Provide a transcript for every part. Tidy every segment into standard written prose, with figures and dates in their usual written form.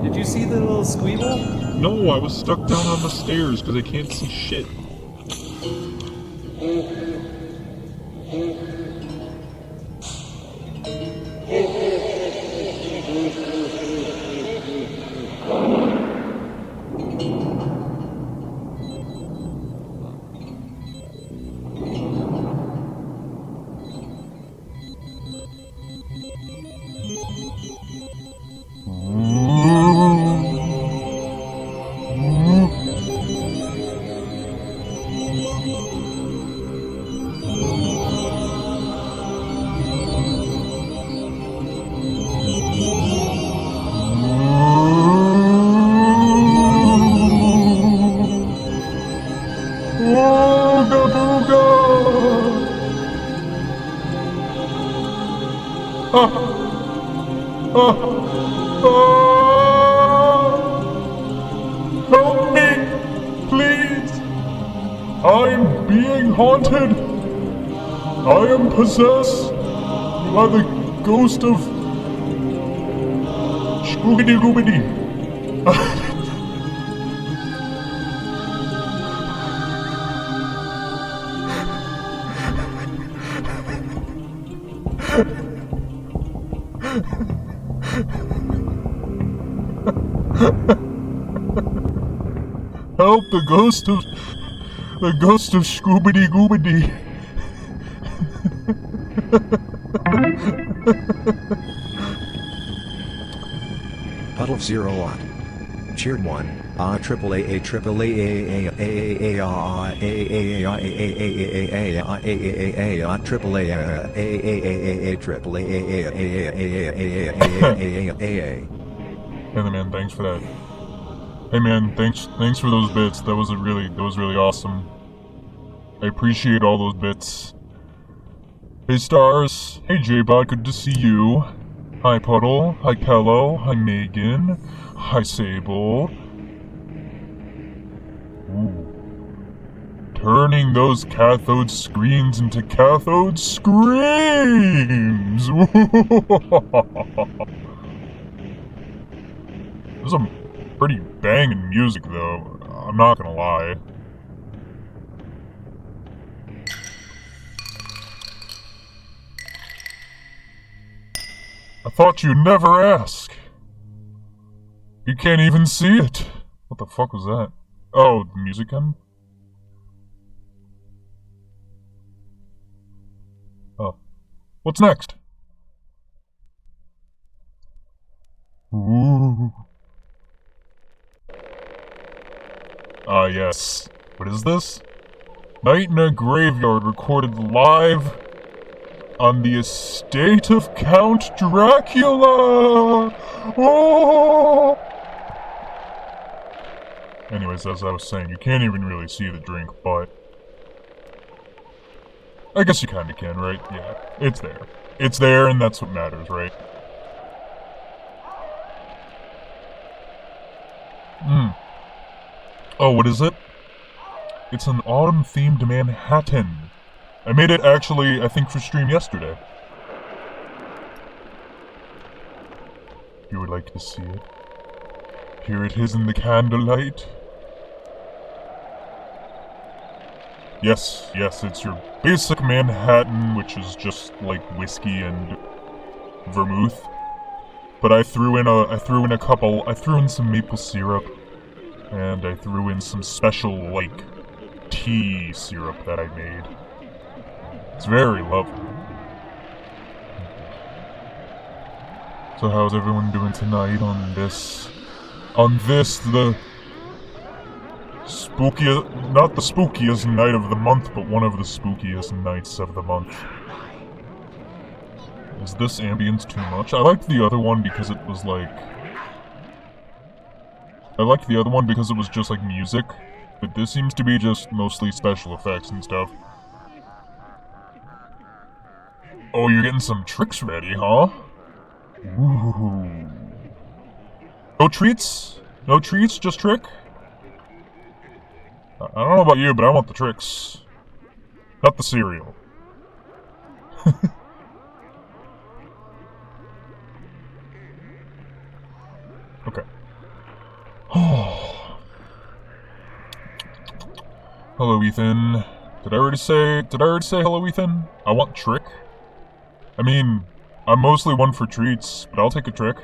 Did you see the little squeal? No, I was stuck down on the stairs because I can't see shit. Help me, please! I'm being haunted! I am possessed by the ghost of Shkoogity Goobity. Help the ghost of Shkoobity Goobity. Puddle of 0 watt. Cheered 1. Triple A triple A triple A triple A. Hey man, thanks for that. Hey man, thanks for those bits. That was really awesome. I appreciate all those bits. Hey Stars, hey J-Bot, good to see you. Hi Puddle, hi Kello, hi Megan, hi Sable. Ooh. Turning those cathode screens into cathode screams! There's some pretty banging music though, I'm not gonna lie. I thought you'd never ask. You can't even see it. What the fuck was that? Oh, the music gun? Oh. What's next? Ooh. Ah, yes. What is this? Night in a Graveyard recorded live on the estate of Count Dracula! Oh! Anyways, as I was saying, you can't even really see the drink, but I guess you kinda can, right? Yeah, it's there. It's there, and that's what matters, right? Oh, what is it? It's an autumn-themed Manhattan. I made it actually, I think, for stream yesterday. You would like to see it? Here it is in the candlelight. Yes, it's your basic Manhattan, which is just like whiskey and vermouth. But I threw in some maple syrup, and I threw in some special, like, tea syrup that I made. It's very lovely. So how's everyone doing tonight on this, the spookiest, not the spookiest night of the month, but one of the spookiest nights of the month? Is this ambience too much? I liked the other one because it was like... I liked the other one because it was just like music, but this seems to be just mostly special effects and stuff. Oh, you're getting some tricks ready, huh? Ooh. No treats? No treats, just trick? I don't know about you, but I want the tricks. Not the cereal. Okay. Hello, Ethan. Did I already say hello, Ethan? I want trick. I mean, I'm mostly one for treats, but I'll take a trick.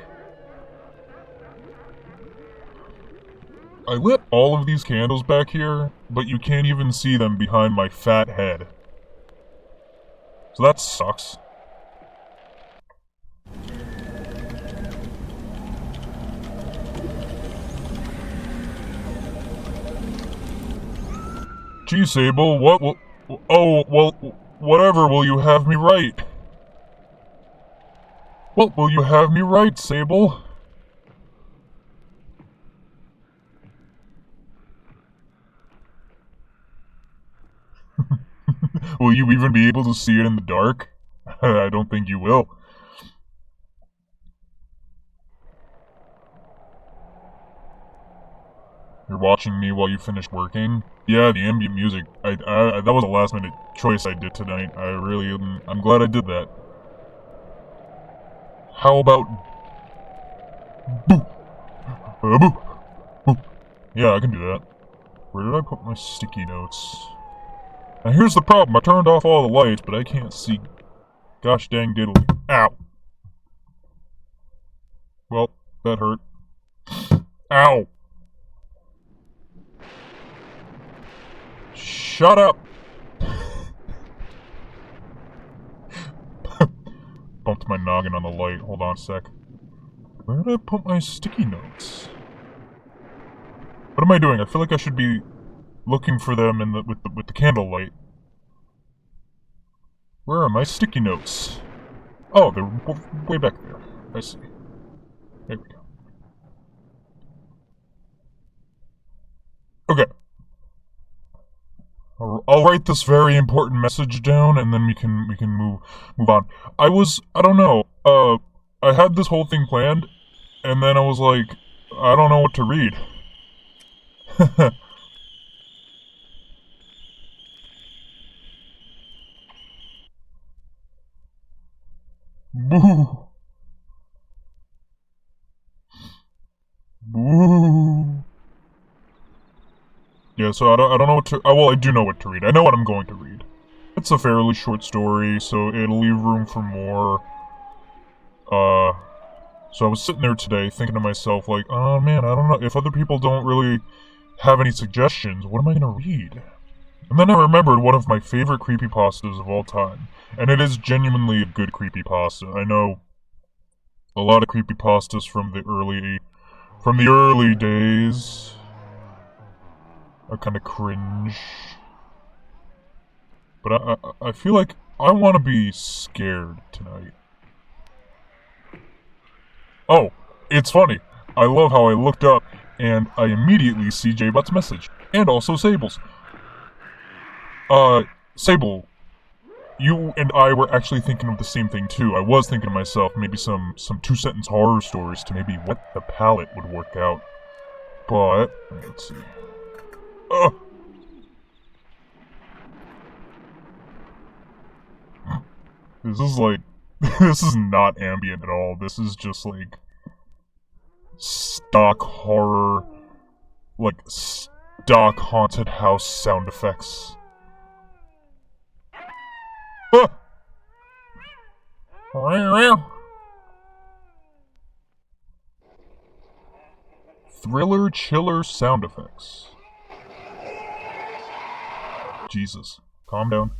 I lit all of these candles back here, but you can't even see them behind my fat head. So that sucks. Gee, Sable, what will... Oh, well, whatever, will you have me right? What will you have me right, Sable? Will you even be able to see it in the dark? I don't think you will. You're watching me while you finish working? Yeah, the ambient music. That was a last minute choice I did tonight. I'm glad I did that. How about... Boo! Boo! Boo! Yeah, I can do that. Where did I put my sticky notes? Now here's the problem, I turned off all the lights, but I can't see... Gosh dang diddly. Ow! Well, that hurt. Ow! Shut up! Bumped my noggin on the light. Hold on a sec. Where did I put my sticky notes? What am I doing? I feel like I should be looking for them with the candlelight. Where are my sticky notes? Oh, they're way back there. I see. There we go. Okay. I'll write this very important message down, and then we can move on. I don't know. I had this whole thing planned, and then I was like, I don't know what to read. Boo. Boo. Yeah, so I don't know what to... well, I do know what to read. I know what I'm going to read. It's a fairly short story, so it'll leave room for more. So I was sitting there today thinking to myself, like, oh man, I don't know, if other people don't really have any suggestions, what am I gonna read? And then I remembered one of my favorite creepypastas of all time, and it is genuinely a good creepypasta. I know a lot of creepypastas from the early days are kind of cringe. But I feel like I want to be scared tonight. Oh, it's funny. I love how I looked up and I immediately see J-But's message. And also Sable's. Sable, you and I were actually thinking of the same thing too. I was thinking to myself, maybe some two-sentence horror stories to maybe what the palette would work out. But, let's see. This is like, this is not ambient at all. This is just like stock horror, like stock haunted house sound effects. Thriller chiller sound effects. Jesus. Calm down.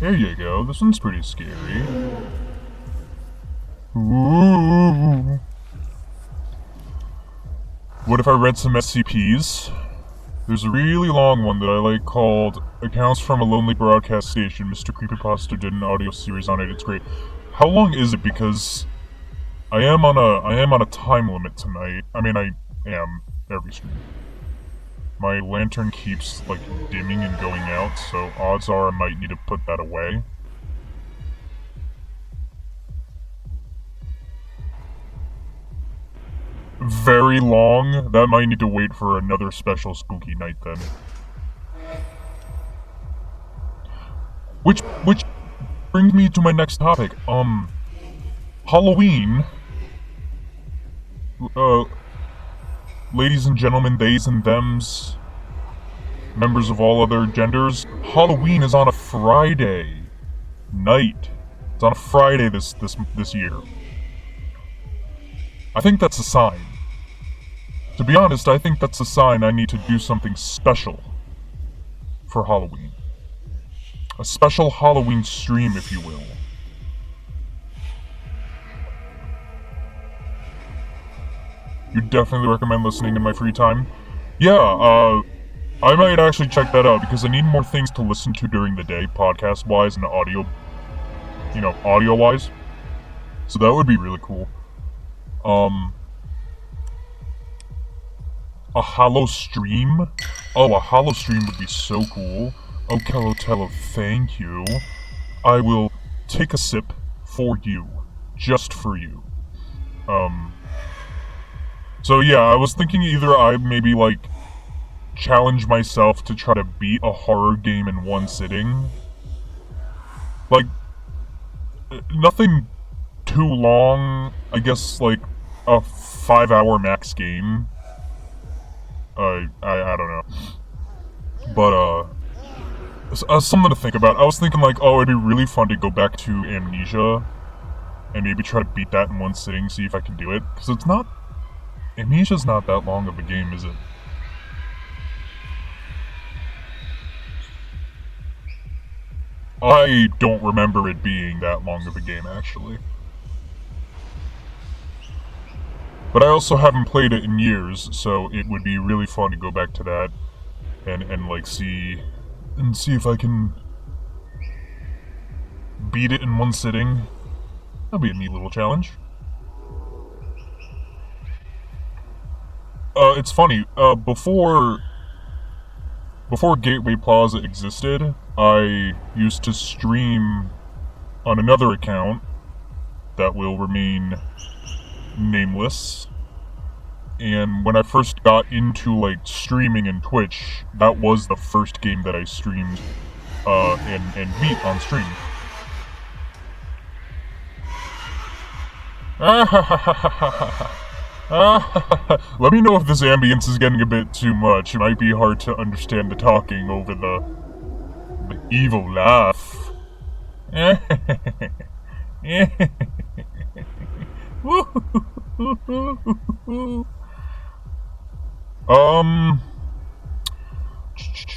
There you go. This one's pretty scary. Ooh. What if I read some SCPs? There's a really long one that I like called Accounts from a Lonely Broadcast Station. Mr. Creepypasta did an audio series on it. It's great. How long is it? Because I am on a time limit tonight. I mean, I am every stream. My lantern keeps like dimming and going out, so odds are I might need to put that away. Very long. That might need to wait for another special spooky night then. Which brings me to my next topic. Halloween. Ladies and gentlemen, theys and thems, members of all other genders, Halloween is on a Friday night. It's on a Friday this year. I think that's a sign. To be honest, I think that's a sign I need to do something special for Halloween. A special Halloween stream, if you will. You definitely recommend listening in my free time? Yeah, I might actually check that out because I need more things to listen to during the day, podcast-wise and audio-wise. So that would be really cool. A hollow stream? Oh, a hollow stream would be so cool. Oh, Kelotello, thank you. I will take a sip for you. Just for you. So yeah, I was thinking either I maybe, like, challenge myself to try to beat a horror game in one sitting. Like, nothing too long. I guess, like, a 5-hour max game. I don't know. But, something to think about. I was thinking, like, oh, it'd be really fun to go back to Amnesia and maybe try to beat that in one sitting, see if I can do it. Because it's not... Amnesia's not that long of a game, is it? I don't remember it being that long of a game, actually. But I also haven't played it in years, so it would be really fun to go back to that and like see if I can beat it in one sitting. That'd be a neat little challenge. It's funny, before Gateway Plaza existed, I used to stream on another account that will remain nameless. And when I first got into, like, streaming in Twitch, that was the first game that I streamed, and beat on stream. Let me know if this ambience is getting a bit too much. It might be hard to understand the talking over the evil laugh.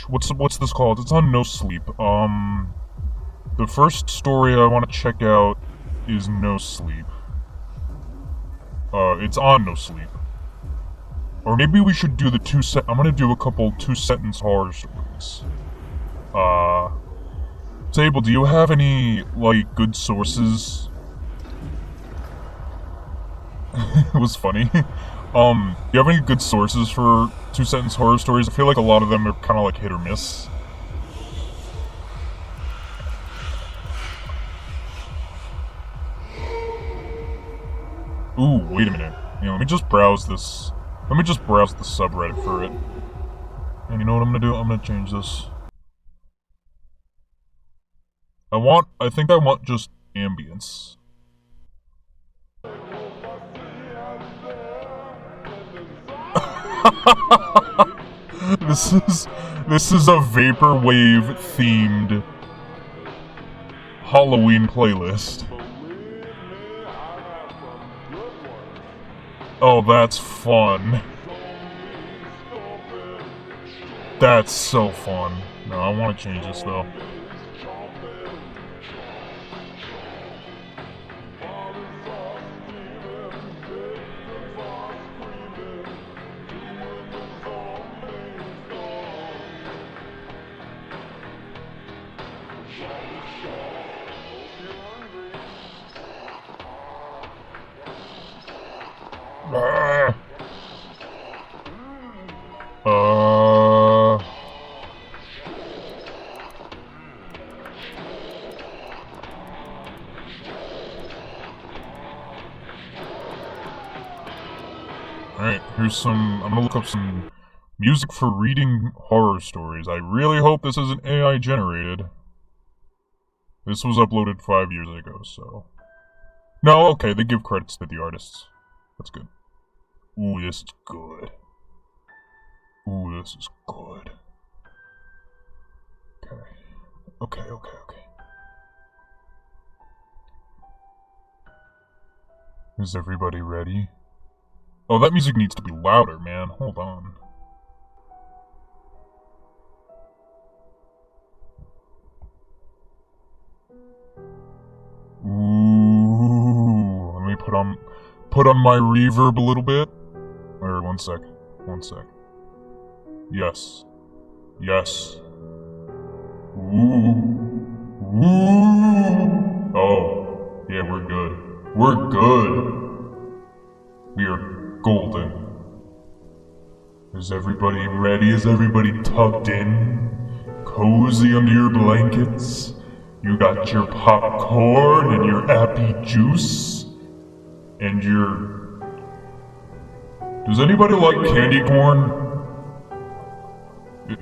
What's this called? It's on No Sleep. The first story I want to check out is No Sleep. It's on No Sleep. Or maybe we should do I'm gonna do a couple 2-sentence horror stories. Table, do you have any, like, good sources? It was funny. Do you have any good sources for 2-sentence horror stories? I feel like a lot of them are kind of like hit or miss. Ooh, wait a minute. Let me just browse this. Let me just browse the subreddit for it. And you know what I'm gonna do? I'm gonna change this. I think I want just ambience. This is a vaporwave themed Halloween playlist. Oh, that's fun. That's so fun. No, I want to change this though. Ah. Alright, here's some. I'm gonna look up some music for reading horror stories. I really hope this isn't AI generated. This was uploaded 5 years ago, so. No, okay, they give credits to the artists. That's good. Ooh, this is good. Ooh, this is good. Okay. Is everybody ready? Oh, that music needs to be louder, man. Hold on. Ooh, let me put on my reverb a little bit. Or one sec. Yes. Ooh. Oh, yeah, we're good. We are golden. Is everybody ready? Is everybody tucked in? Cozy under your blankets? You got your popcorn and your appy juice? And your... Does anybody like candy corn?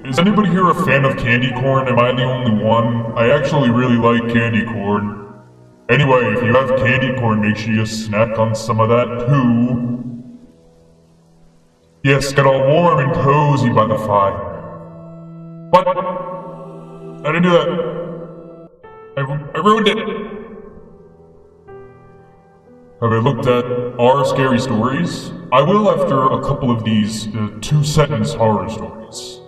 Is anybody here a fan of candy corn? Am I the only one? I actually really like candy corn. Anyway, if you have candy corn, make sure you snack on some of that too. Yes, get all warm and cozy by the fire. What? I didn't do that. I ruined it. Have I looked at our scary stories? I will after a couple of these 2-sentence horror stories.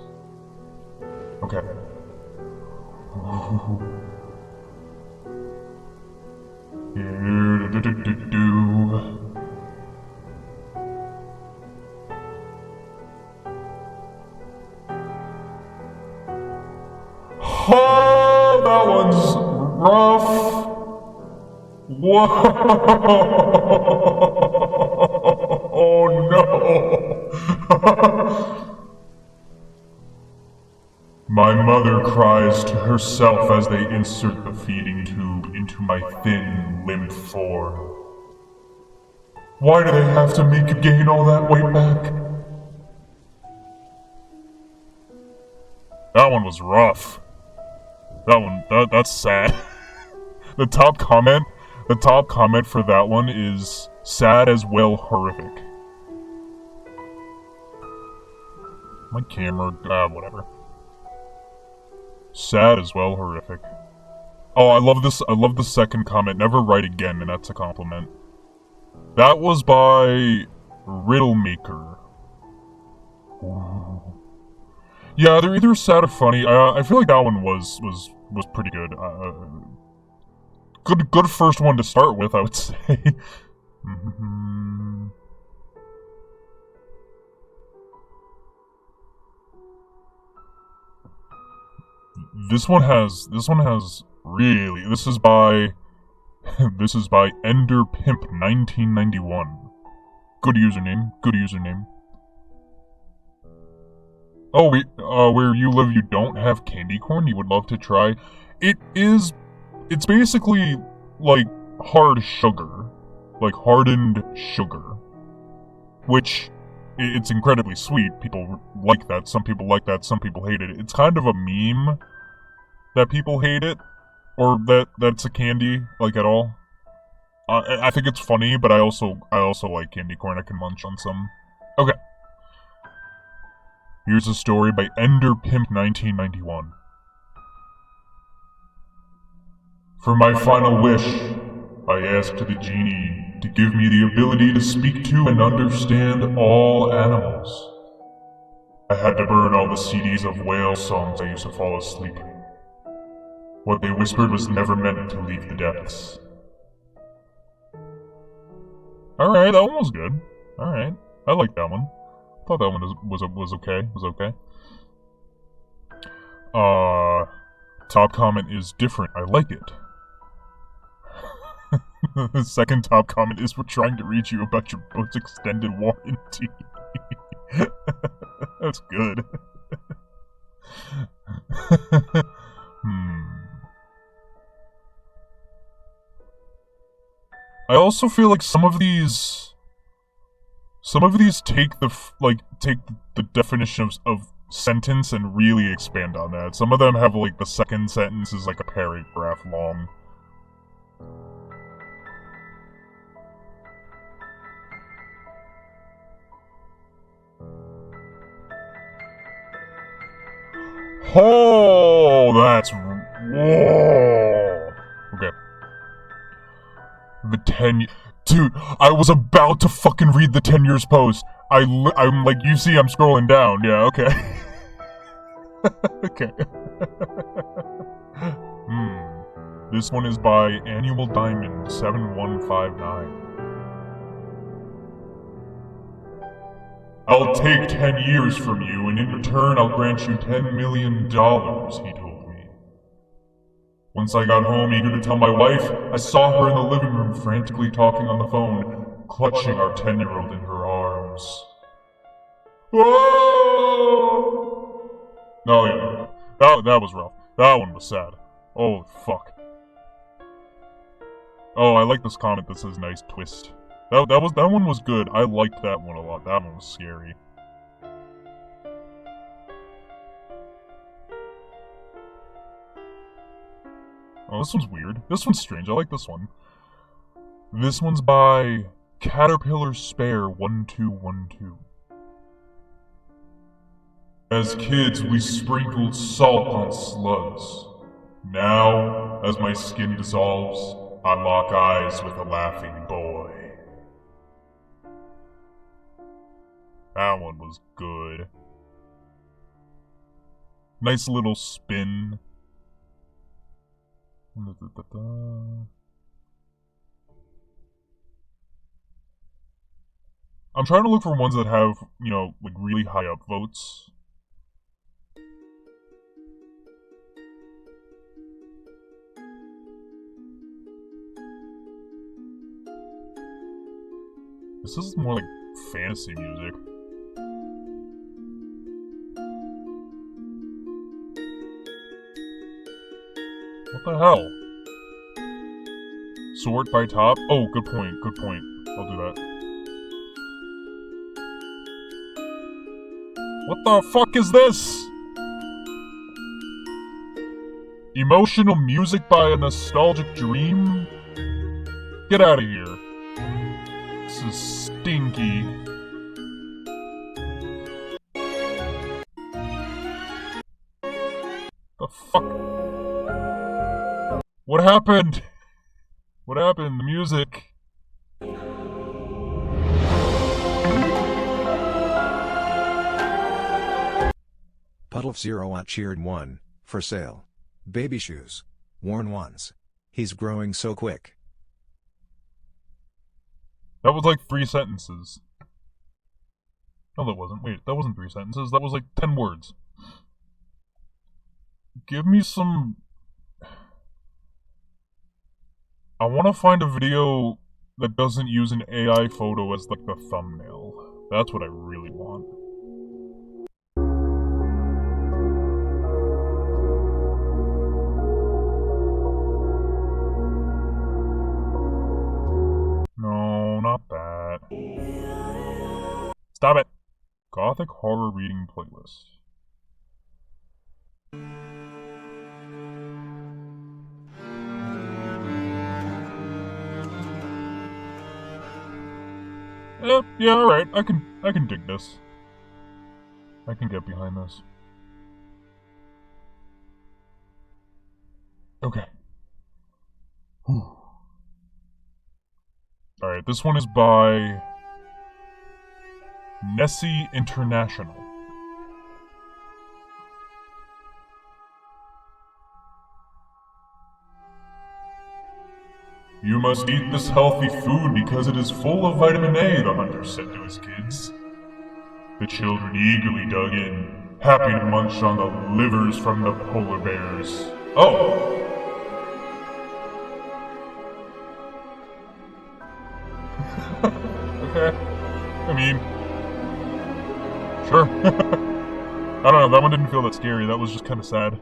Okay. Oh, that one's rough. Whoa! Oh no! My mother cries to herself as they insert the feeding tube into my thin, limp form. Why do they have to make you gain all that weight back? That one was rough. That's sad. The top comment for that one is sad as well horrific. My camera, whatever. Sad as well horrific. Oh, I love the second comment, never write again, and that's a compliment. That was by Riddlemaker. Ooh. Yeah, they're either sad or funny. I feel like that one was pretty good. Good first one to start with, I would say. This one has really. This is by Ender Pimp 1991. Good username. Oh, where you live, you don't have candy corn? You would love to try? It's basically like hard sugar. Like hardened sugar. Which, it's incredibly sweet. People like that. Some people like that. Some people hate it. It's kind of a meme that people hate it. Or that's a candy, like, at all. I think it's funny, but I also like candy corn. I can munch on some. Okay. Here's a story by Ender Pimp 1991. For my final wish, I asked the genie to give me the ability to speak to and understand all animals. I had to burn all the CDs of whale songs I used to fall asleep. What they whispered was never meant to leave the depths. Alright, that one was good. Alright, I like that one. Thought that one was okay. Top comment is different. I like it. The second top comment is, we're trying to reach you about your boat's extended warranty. That's good. I also feel like some of these take the definition of sentence and really expand on that. Some of them have like the second sentence is like a paragraph long. Oh, that's... Whoa. Okay. The 10... Dude, I was about to fucking read the 10 years post. I'm like, you see I'm scrolling down. Yeah, okay. Okay. This one is by Annual Diamond 7159. I'll take 10 years from you, and in return I'll grant you $10 million, he told me. Once I got home, eager to tell my wife, I saw her in the living room frantically talking on the phone, clutching our 10-year-old in her arms. Whoa! Oh yeah, that was rough. That one was sad. Oh fuck. Oh, I like this comment that says nice twist. That one was good. I liked that one a lot. That one was scary. Oh, this one's weird. This one's strange. I like this one. This one's by Caterpillar Spare 1212. As kids, we sprinkled salt on slugs. Now, as my skin dissolves, I lock eyes with a laughing boy. That one was good. Nice little spin. I'm trying to look for ones that have, you know, like really high up votes. This is more like fantasy music. What the hell? Sort by top? Oh, good point, good point. I'll do that. What the fuck is this? Emotional music by a nostalgic dream? Get out of here. This is stinky. The fuck? What happened? What happened? The music. Puddle of 0 cheered 1, for sale. Baby shoes. Worn ones. He's growing so quick. That was like 3 sentences. No, that wasn't. Wait, that wasn't 3 sentences. That was like 10 words. Give me some... I want to find a video that doesn't use an AI photo as like the thumbnail. That's what I really want. No, not that. Stop it! Gothic horror reading playlist. Yeah, alright, I can dig this. I can get behind this. Okay. Alright, this one is by Nessie International. You must eat this healthy food because it is full of vitamin A, the hunter said to his kids. The children eagerly dug in, happy to munch on the livers from the polar bears. Oh! Okay. I mean, sure. I don't know, that one didn't feel that scary, that was just kind of sad.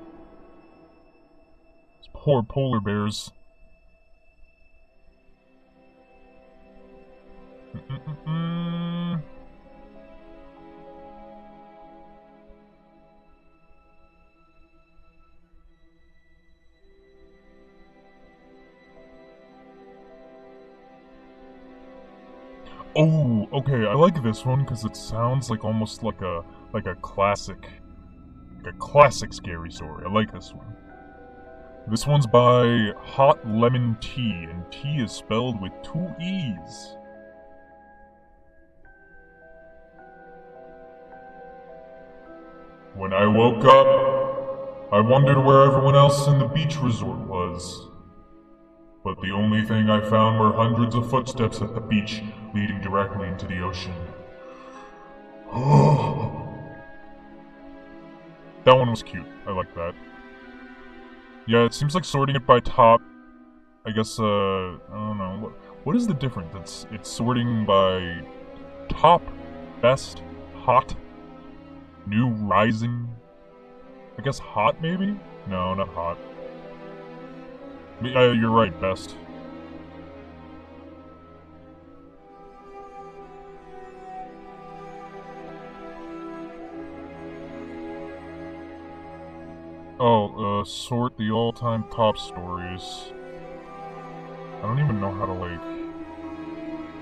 These poor polar bears. Oh, okay, I like this one because it sounds like almost like a classic scary story. I like this one. This one's by Hot Lemon Tea, and tea is spelled with 2 E's. When I woke up, I wondered where everyone else in the beach resort was. But the only thing I found were hundreds of footsteps at the beach leading directly into the ocean. That one was cute. I like that. Yeah, it seems like sorting it by top. I guess, I don't know. What is the difference? It's sorting by top, best, hot, new, rising. I guess hot, maybe? No, not hot. You're right, best. Oh, sort the all-time top stories. I don't even know how to, like...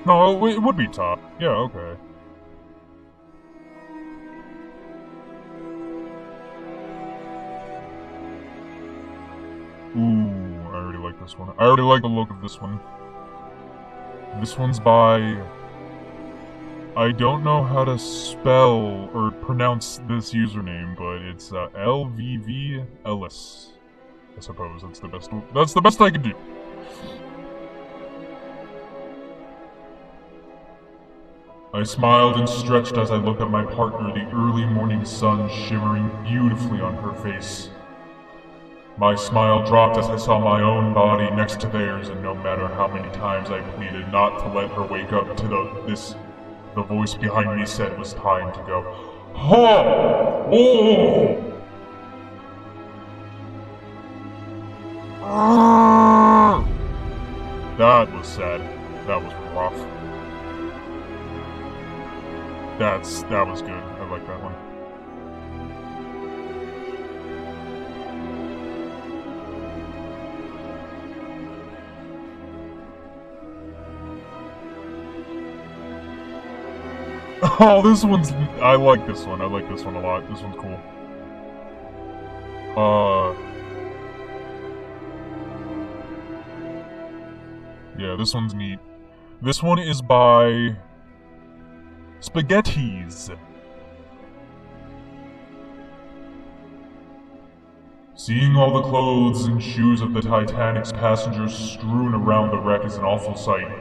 No, it would be top. Yeah, okay. Ooh, I already like this one. I already like the look of this one. This one's by... I don't know how to spell or pronounce this username, but it's LVV Ellis. I suppose that's the best I can do. I smiled and stretched as I looked at my partner, the early morning sun shimmering beautifully on her face. My smile dropped as I saw my own body next to theirs, and no matter how many times I pleaded not to let her wake up to the voice behind me said it was time to go. Ha! Oh! That was sad. That was rough. That was good. I like that one. Oh, this one's... I like this one. I like this one a lot. This one's cool. Yeah, this one's neat. This one is by... Spaghettis. Seeing all the clothes and shoes of the Titanic's passengers strewn around the wreck is an awful sight.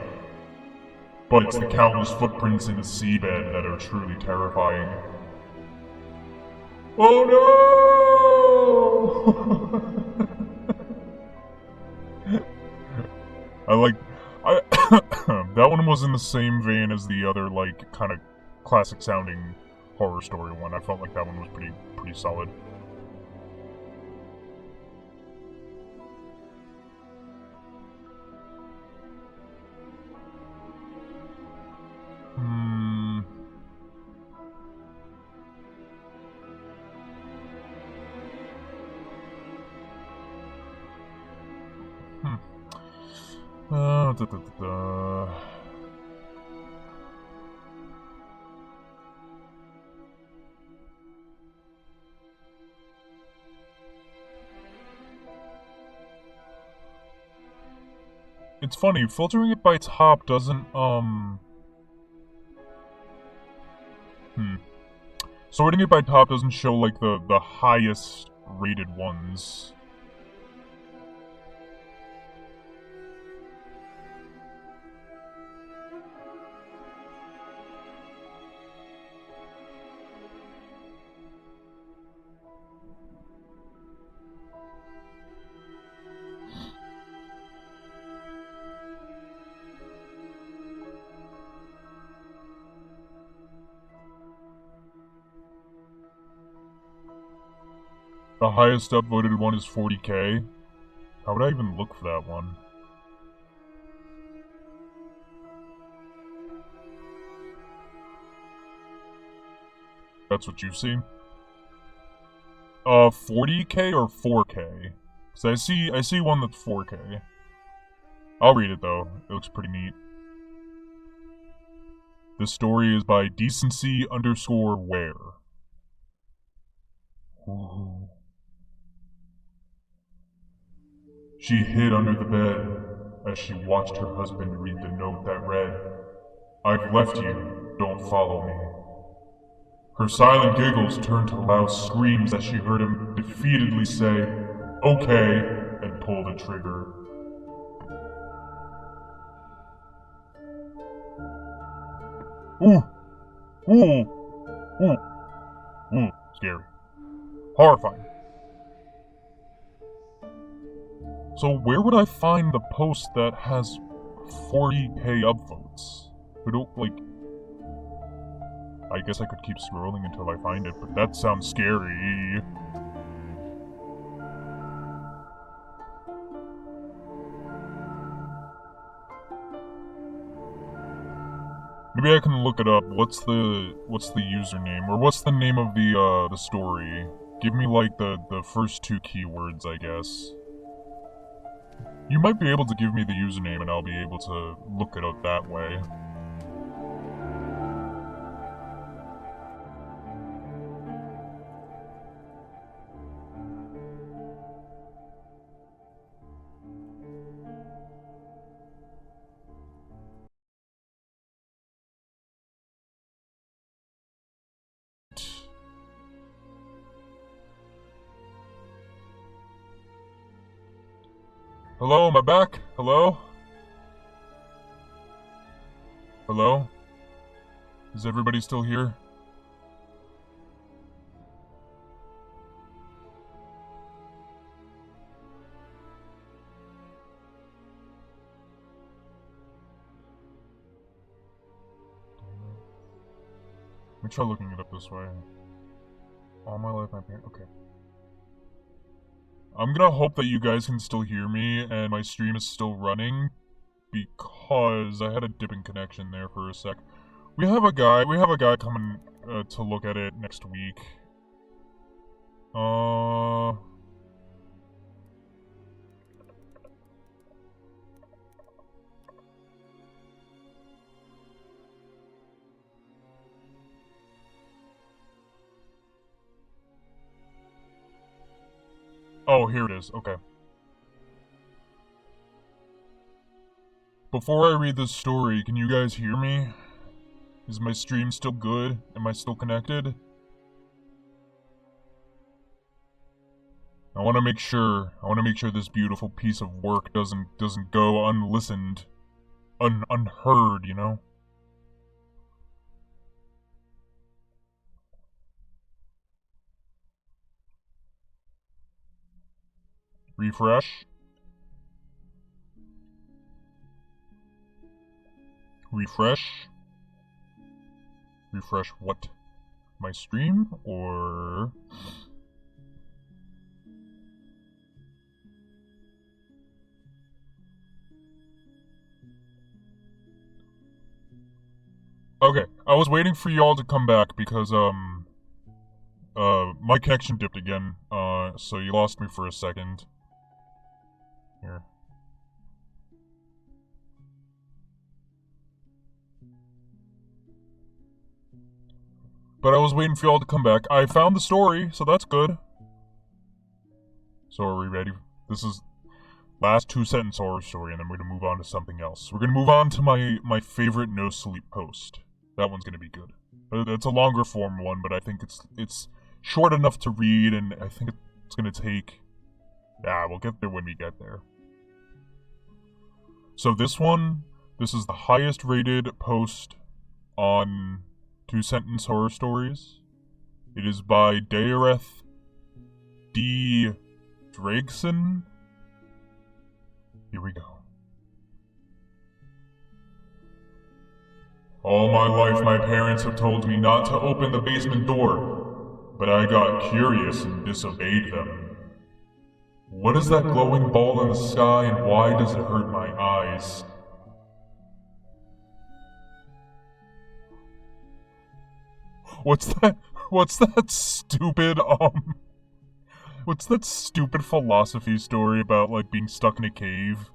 But it's the countless footprints in the seabed that are truly terrifying. Oh no! That one was in the same vein as the other, like, kind of classic sounding horror story one. I felt like that one was pretty solid. Da, da, da, da. It's funny, filtering it by top doesn't, Sorting it by top doesn't show, like, the highest rated ones. The highest upvoted one is 40k. How would I even look for that one? That's what you see? 40k or 4k? Cause I see one that's 4k. I'll read it though. It looks pretty neat. This story is by decency_wear. Ooh. She hid under the bed as she watched her husband read the note that read, "I've left you, don't follow me." Her silent giggles turned to loud screams as she heard him defeatedly say, "Okay," and pull the trigger. Ooh! Ooh! Ooh! Ooh! Scary. Horrifying. So where would I find the post that has 40k upvotes? Who don't, like... I guess I could keep scrolling until I find it, but that sounds scary. Maybe I can look it up. What's the username? Or what's the name of the story? Give me, like, the first two keywords, I guess. You might be able to give me the username and I'll be able to look it up that way. Hello, am I back? Hello? Hello? Is everybody still here? Let me try looking it up this way. All my life, my parents. Okay. I'm gonna hope that you guys can still hear me and my stream is still running, because I had a dip in connection there for a sec. We have a guy coming to look at it next week. Oh, here it is. Okay. Before I read this story, can you guys hear me? Is my stream still good? Am I still connected? I want to make sure this beautiful piece of work doesn't go unlistened, unheard, you know? Refresh. Refresh. Refresh what? My stream? Or... Okay, I was waiting for y'all to come back because, my connection dipped again, so you lost me for a second. Here. But I was waiting for y'all to come back. I found the story, so that's good. So are we ready? This Last two-sentence horror story, and then we're gonna move on to something else. We're gonna move on to my favorite no sleep post. That one's gonna be good. It's a longer form one, but I think it's short enough to read, and I think it's gonna take. Yeah, we'll get there when we get there. So this is the highest rated post on two-sentence horror stories. It is by Daireth D. Drakeson. Here we go. All my life, my parents have told me not to open the basement door, but I got curious and disobeyed them. What is that glowing ball in the sky, and why does it hurt my eyes? What's that? What's that stupid, What's that stupid philosophy story about, like, being stuck in a cave?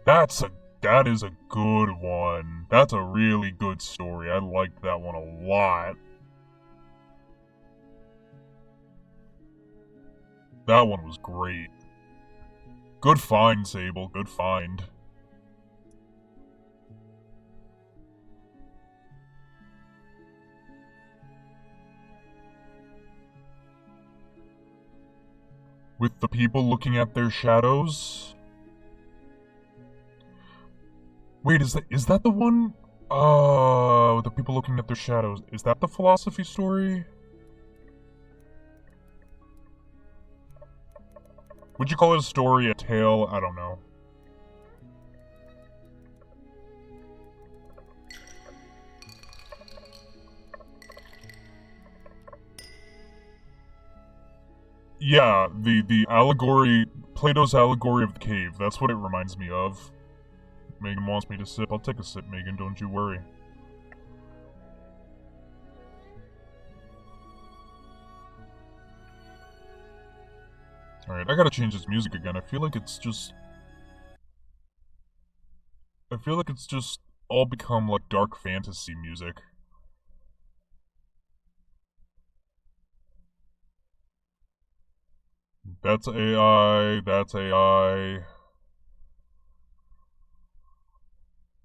That is a good one. That's a really good story. I liked that one a lot. That one was great. Good find, Sable. Good find. With the people looking at their shadows? Wait, is that the one? The people looking at their shadows. Is that the philosophy story? Would you call it a story, a tale? I don't know. Yeah, the allegory, Plato's allegory of the cave, that's what it reminds me of. Megan wants me to sip. I'll take a sip, Megan, don't you worry. Alright, I gotta change this music again. I feel like it's just all become like dark fantasy music. That's AI, that's AI.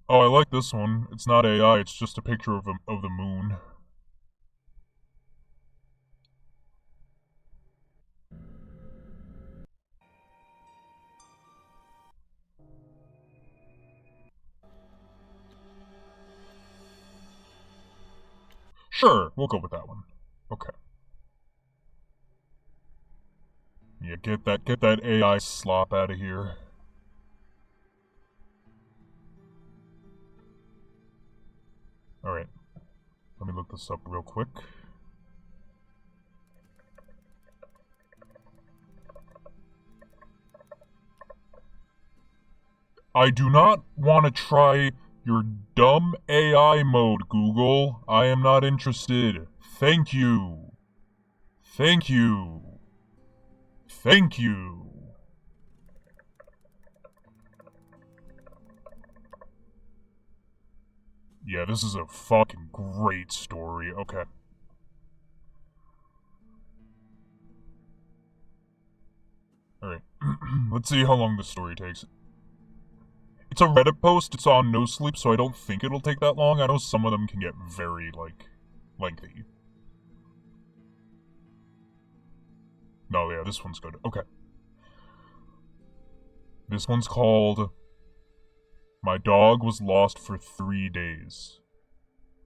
Oh, I like this one. It's not AI, it's just a picture of the moon. Sure, we'll go with that one. Okay. Yeah, get that AI slop out of here. Alright. Let me look this up real quick. I do not want to try your dumb AI mode, Google. I am not interested. Thank you. Thank you. Thank you. Yeah, this is a fucking great story. Okay. Alright. Let's see how long this story takes. It's a Reddit post, it's on No Sleep, so I don't think it'll take that long. I know some of them can get very, like, lengthy. No, yeah, this one's good. Okay. This one's called My Dog Was Lost for 3 Days.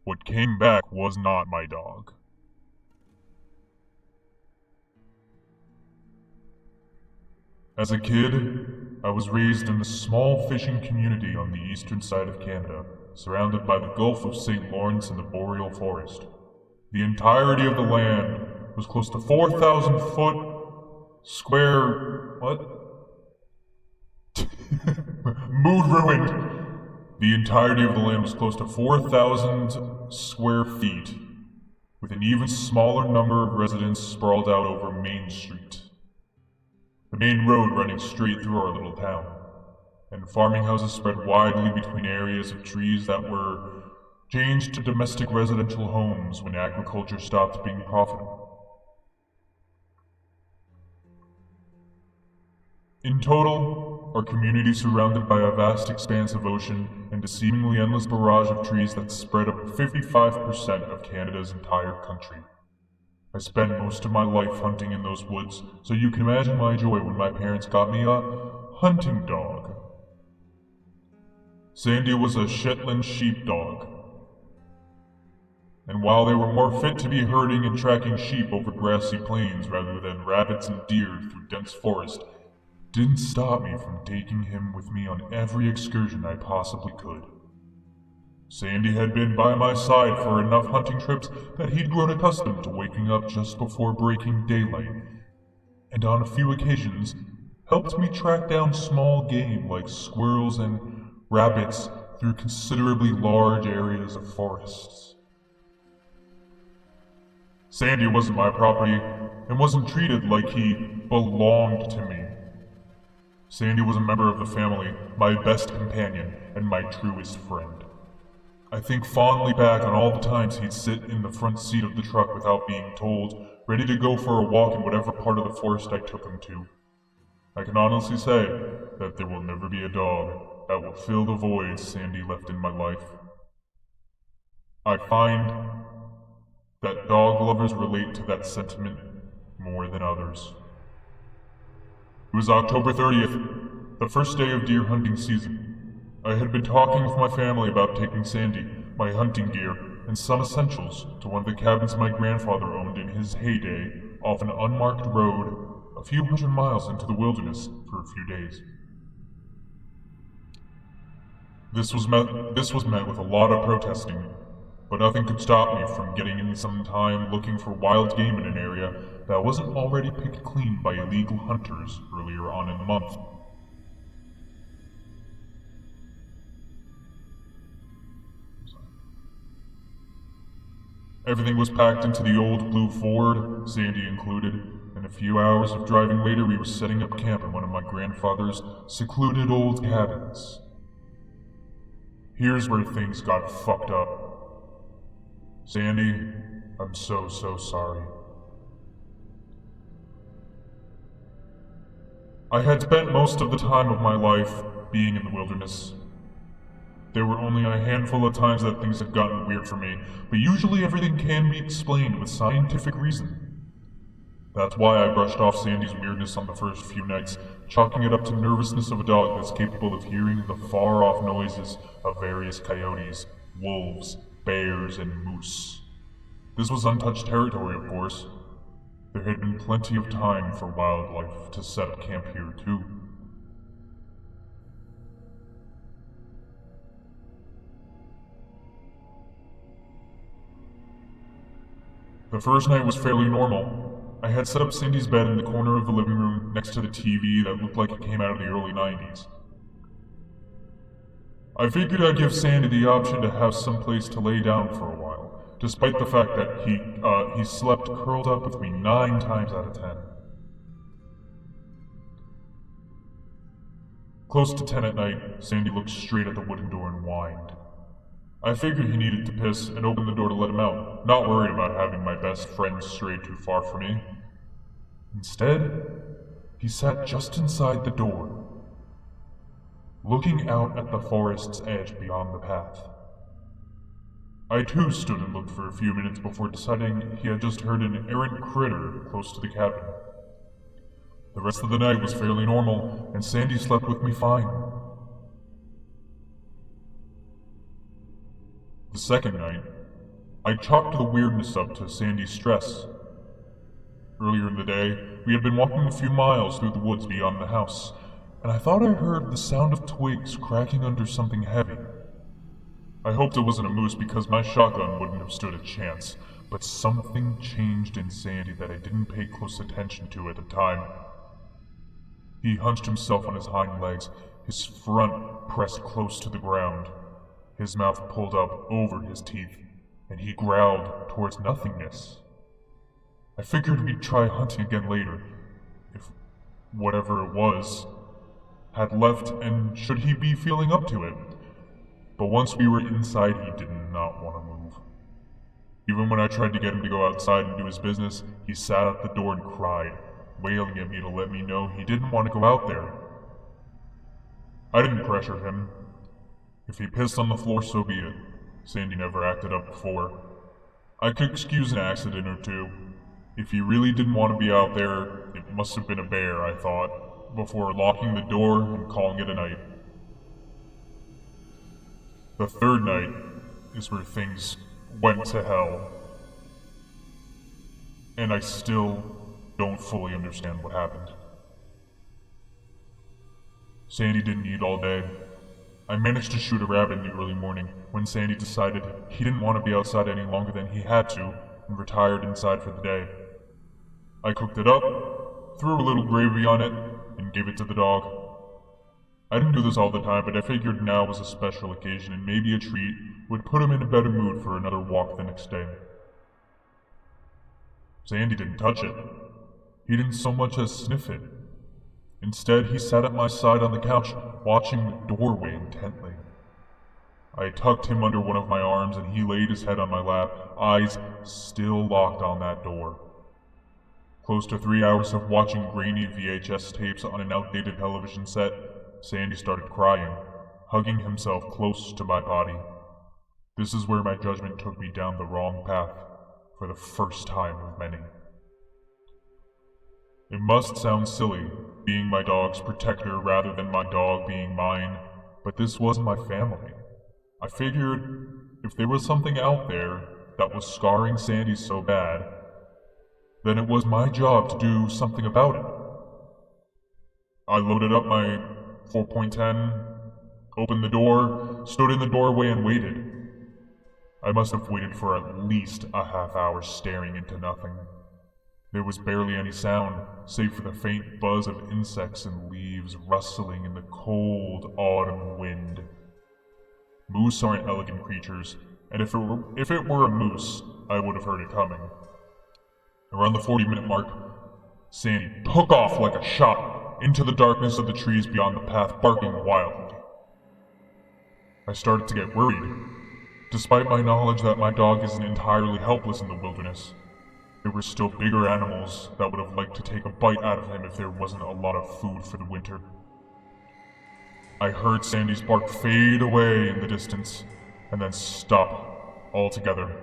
What came back was not my dog. As a kid, I was raised in a small fishing community on the eastern side of Canada, surrounded by the Gulf of St. Lawrence and the Boreal Forest. The entirety of the land was close to 4,000 foot square. What? Mood ruined! The entirety of the land was close to 4,000 square feet, with an even smaller number of residents sprawled out over Main Street. The main road running straight through our little town, and farming houses spread widely between areas of trees that were changed to domestic residential homes when agriculture stopped being profitable. In total, our community is surrounded by a vast expanse of ocean and a seemingly endless barrage of trees that spread up 55% of Canada's entire country. I spent most of my life hunting in those woods, so you can imagine my joy when my parents got me a hunting dog. Sandy was a Shetland sheepdog. And while they were more fit to be herding and tracking sheep over grassy plains rather than rabbits and deer through dense forest, it didn't stop me from taking him with me on every excursion I possibly could. Sandy had been by my side for enough hunting trips that he'd grown accustomed to waking up just before breaking daylight, and on a few occasions helped me track down small game like squirrels and rabbits through considerably large areas of forests. Sandy wasn't my property and wasn't treated like he belonged to me. Sandy was a member of the family, my best companion, and my truest friend. I think fondly back on all the times he'd sit in the front seat of the truck without being told, ready to go for a walk in whatever part of the forest I took him to. I can honestly say that there will never be a dog that will fill the void Sandy left in my life. I find that dog lovers relate to that sentiment more than others. It was October 30th, the first day of deer hunting season. I had been talking with my family about taking Sandy, my hunting gear, and some essentials to one of the cabins my grandfather owned in his heyday off an unmarked road a few hundred miles into the wilderness for a few days. This was met with a lot of protesting, but nothing could stop me from getting in some time looking for wild game in an area that wasn't already picked clean by illegal hunters earlier on in the month. Everything was packed into the old blue Ford, Sandy included, and a few hours of driving later we were setting up camp in one of my grandfather's secluded old cabins. Here's where things got fucked up. Sandy, I'm so sorry. I had spent most of the time of my life being in the wilderness. There were only a handful of times that things had gotten weird for me, but usually everything can be explained with scientific reason. That's why I brushed off Sandy's weirdness on the first few nights, chalking it up to nervousness of a dog that's capable of hearing the far-off noises of various coyotes, wolves, bears, and moose. This was untouched territory, of course. There had been plenty of time for wildlife to set up camp here, too. The first night was fairly normal. I had set up Sandy's bed in the corner of the living room next to the TV that looked like it came out of the early 90s. I figured I'd give Sandy the option to have some place to lay down for a while, despite the fact that he slept curled up with me 9 times out of 10. Close to 10 at night, Sandy looked straight at the wooden door and whined. I figured he needed to piss and opened the door to let him out, not worried about having my best friend stray too far from me. Instead, he sat just inside the door, looking out at the forest's edge beyond the path. I too stood and looked for a few minutes before deciding he had just heard an errant critter close to the cabin. The rest of the night was fairly normal, and Sandy slept with me fine. The second night, I chalked the weirdness up to Sandy's stress. Earlier in the day, we had been walking a few miles through the woods beyond the house, and I thought I heard the sound of twigs cracking under something heavy. I hoped it wasn't a moose because my shotgun wouldn't have stood a chance, but something changed in Sandy that I didn't pay close attention to at the time. He hunched himself on his hind legs, his front pressed close to the ground, his mouth pulled up over his teeth, and he growled towards nothingness. I figured we'd try hunting again later, if whatever it was had left and should he be feeling up to it. But once we were inside, he did not want to move. Even when I tried to get him to go outside and do his business, he sat at the door and cried, wailing at me to let me know he didn't want to go out there. I didn't pressure him. If he pissed on the floor, so be it. Sandy never acted up before. I could excuse an accident or two. If he really didn't want to be out there, it must have been a bear, I thought, before locking the door and calling it a night. The third night is where things went to hell. And I still don't fully understand what happened. Sandy didn't eat all day. I managed to shoot a rabbit in the early morning when Sandy decided he didn't want to be outside any longer than he had to and retired inside for the day. I cooked it up, threw a little gravy on it, and gave it to the dog. I didn't do this all the time, but I figured now was a special occasion and maybe a treat would put him in a better mood for another walk the next day. Sandy didn't touch it. He didn't so much as sniff it. Instead, he sat at my side on the couch, watching the doorway intently. I tucked him under one of my arms and he laid his head on my lap, eyes still locked on that door. Close to 3 hours of watching grainy VHS tapes on an outdated television set, Sandy started crying, hugging himself close to my body. This is where my judgment took me down the wrong path, for the first time of many. It must sound silly, being my dog's protector rather than my dog being mine, but this was my family. I figured if there was something out there that was scarring Sandy so bad, then it was my job to do something about it. I loaded up my 4.10, opened the door, stood in the doorway and waited. I must have waited for at least a half hour staring into nothing. There was barely any sound, save for the faint buzz of insects and leaves rustling in the cold autumn wind. Moose aren't elegant creatures, and if it were a moose, I would have heard it coming. Around the 40-minute mark, Sandy took off like a shot into the darkness of the trees beyond the path, barking wildly. I started to get worried, despite my knowledge that my dog isn't entirely helpless in the wilderness. There were still bigger animals that would have liked to take a bite out of him if there wasn't a lot of food for the winter. I heard Sandy's bark fade away in the distance, and then stop altogether.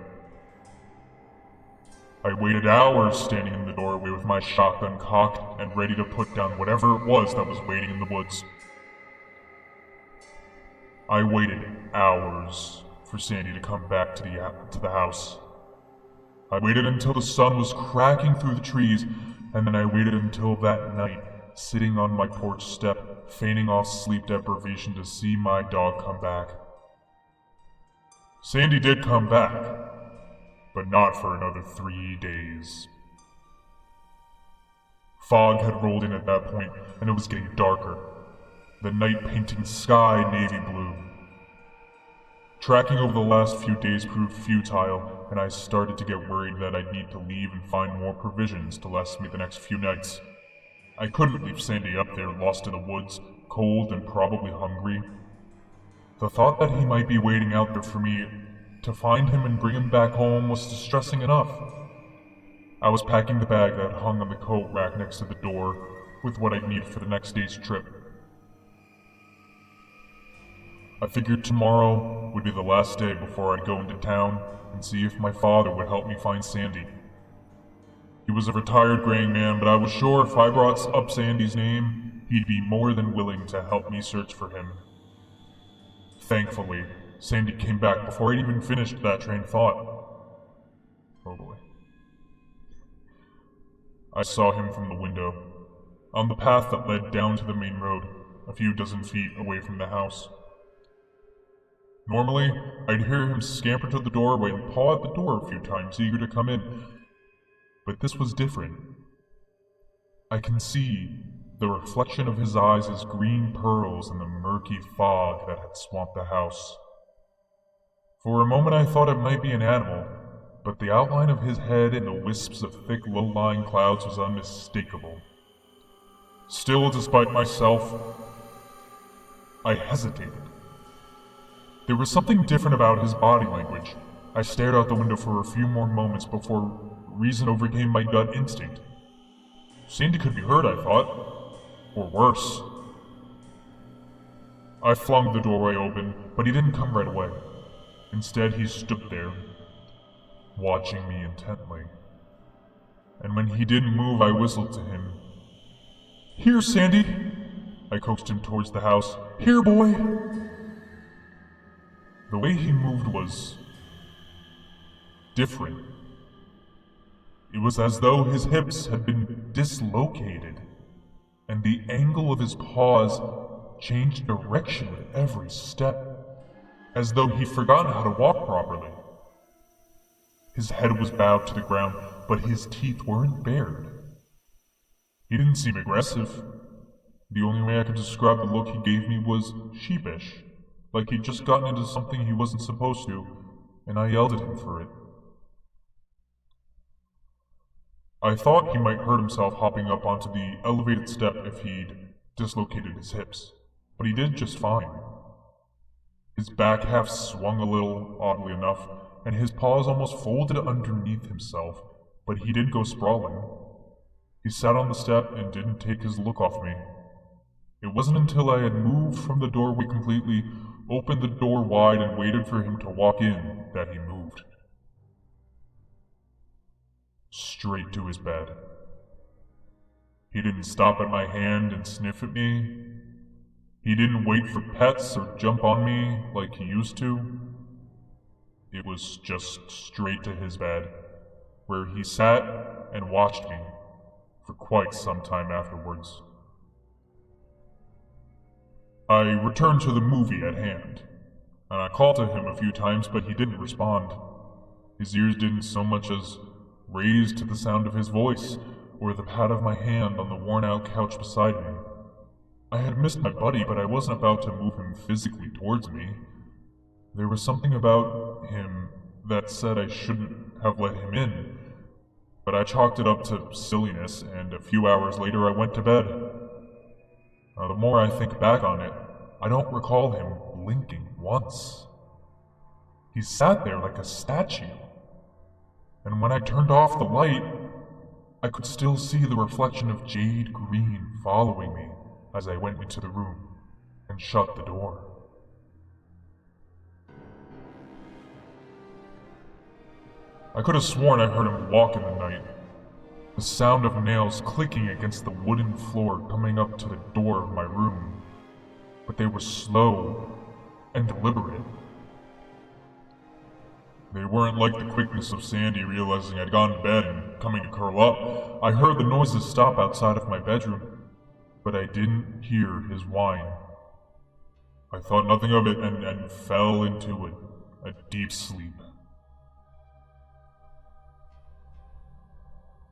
I waited hours standing in the doorway with my shotgun cocked and ready to put down whatever it was that was waiting in the woods. I waited hours for Sandy to come back to the house. I waited until the sun was cracking through the trees, and then I waited until that night, sitting on my porch step, feigning off sleep deprivation to see my dog come back. Sandy did come back, but not for another 3 days. Fog had rolled in at that point, and it was getting darker, the night painting sky navy blue. Tracking over the last few days proved futile, and I started to get worried that I'd need to leave and find more provisions to last me the next few nights. I couldn't leave Sandy up there lost in the woods, cold and probably hungry. The thought that he might be waiting out there for me to find him and bring him back home was distressing enough. I was packing the bag that hung on the coat rack next to the door with what I'd need for the next day's trip. I figured tomorrow would be the last day before I'd go into town and see if my father would help me find Sandy. He was a retired graying man, but I was sure if I brought up Sandy's name, he'd be more than willing to help me search for him. Thankfully, Sandy came back before I'd even finished that train of thought. Oh boy. I saw him from the window, on the path that led down to the main road, a few dozen feet away from the house. Normally, I'd hear him scamper to the doorway and paw at the door a few times, eager to come in. But this was different. I can see the reflection of his eyes as green pearls in the murky fog that had swamped the house. For a moment I thought it might be an animal, but the outline of his head and the wisps of thick low-lying clouds was unmistakable. Still, despite myself, I hesitated. There was something different about his body language. I stared out the window for a few more moments before reason overcame my gut instinct. Sandy could be hurt, I thought. Or worse. I flung the doorway open, but he didn't come right away. Instead, he stood there, watching me intently. And when he didn't move, I whistled to him. "Here, Sandy!" I coaxed him towards the house. "Here, boy!" The way he moved was different. It was as though his hips had been dislocated, and the angle of his paws changed direction with every step, as though he'd forgotten how to walk properly. His head was bowed to the ground, but his teeth weren't bared. He didn't seem aggressive. The only way I could describe the look he gave me was sheepish, like he'd just gotten into something he wasn't supposed to, and I yelled at him for it. I thought he might hurt himself hopping up onto the elevated step if he'd dislocated his hips, but he did just fine. His back half swung a little, oddly enough, and his paws almost folded underneath himself, but he didn't go sprawling. He sat on the step and didn't take his look off me. It wasn't until I had moved from the doorway completely, opened the door wide, and waited for him to walk in that he moved. Straight to his bed. He didn't stop at my hand and sniff at me. He didn't wait for pets or jump on me like he used to. It was just straight to his bed, where he sat and watched me for quite some time afterwards. I returned to the movie at hand, and I called to him a few times, but he didn't respond. His ears didn't so much as raise to the sound of his voice or the pat of my hand on the worn-out couch beside me. I had missed my buddy, but I wasn't about to move him physically towards me. There was something about him that said I shouldn't have let him in, but I chalked it up to silliness, and a few hours later I went to bed. The more I think back on it, I don't recall him blinking once. He sat there like a statue, and when I turned off the light, I could still see the reflection of jade green following me as I went into the room and shut the door. I could have sworn I heard him walk in the night, the sound of nails clicking against the wooden floor coming up to the door of my room, but they were slow and deliberate. They weren't like the quickness of Sandy realizing I'd gone to bed and coming to curl up. I heard the noises stop outside of my bedroom, but I didn't hear his whine. I thought nothing of it and fell into a deep sleep.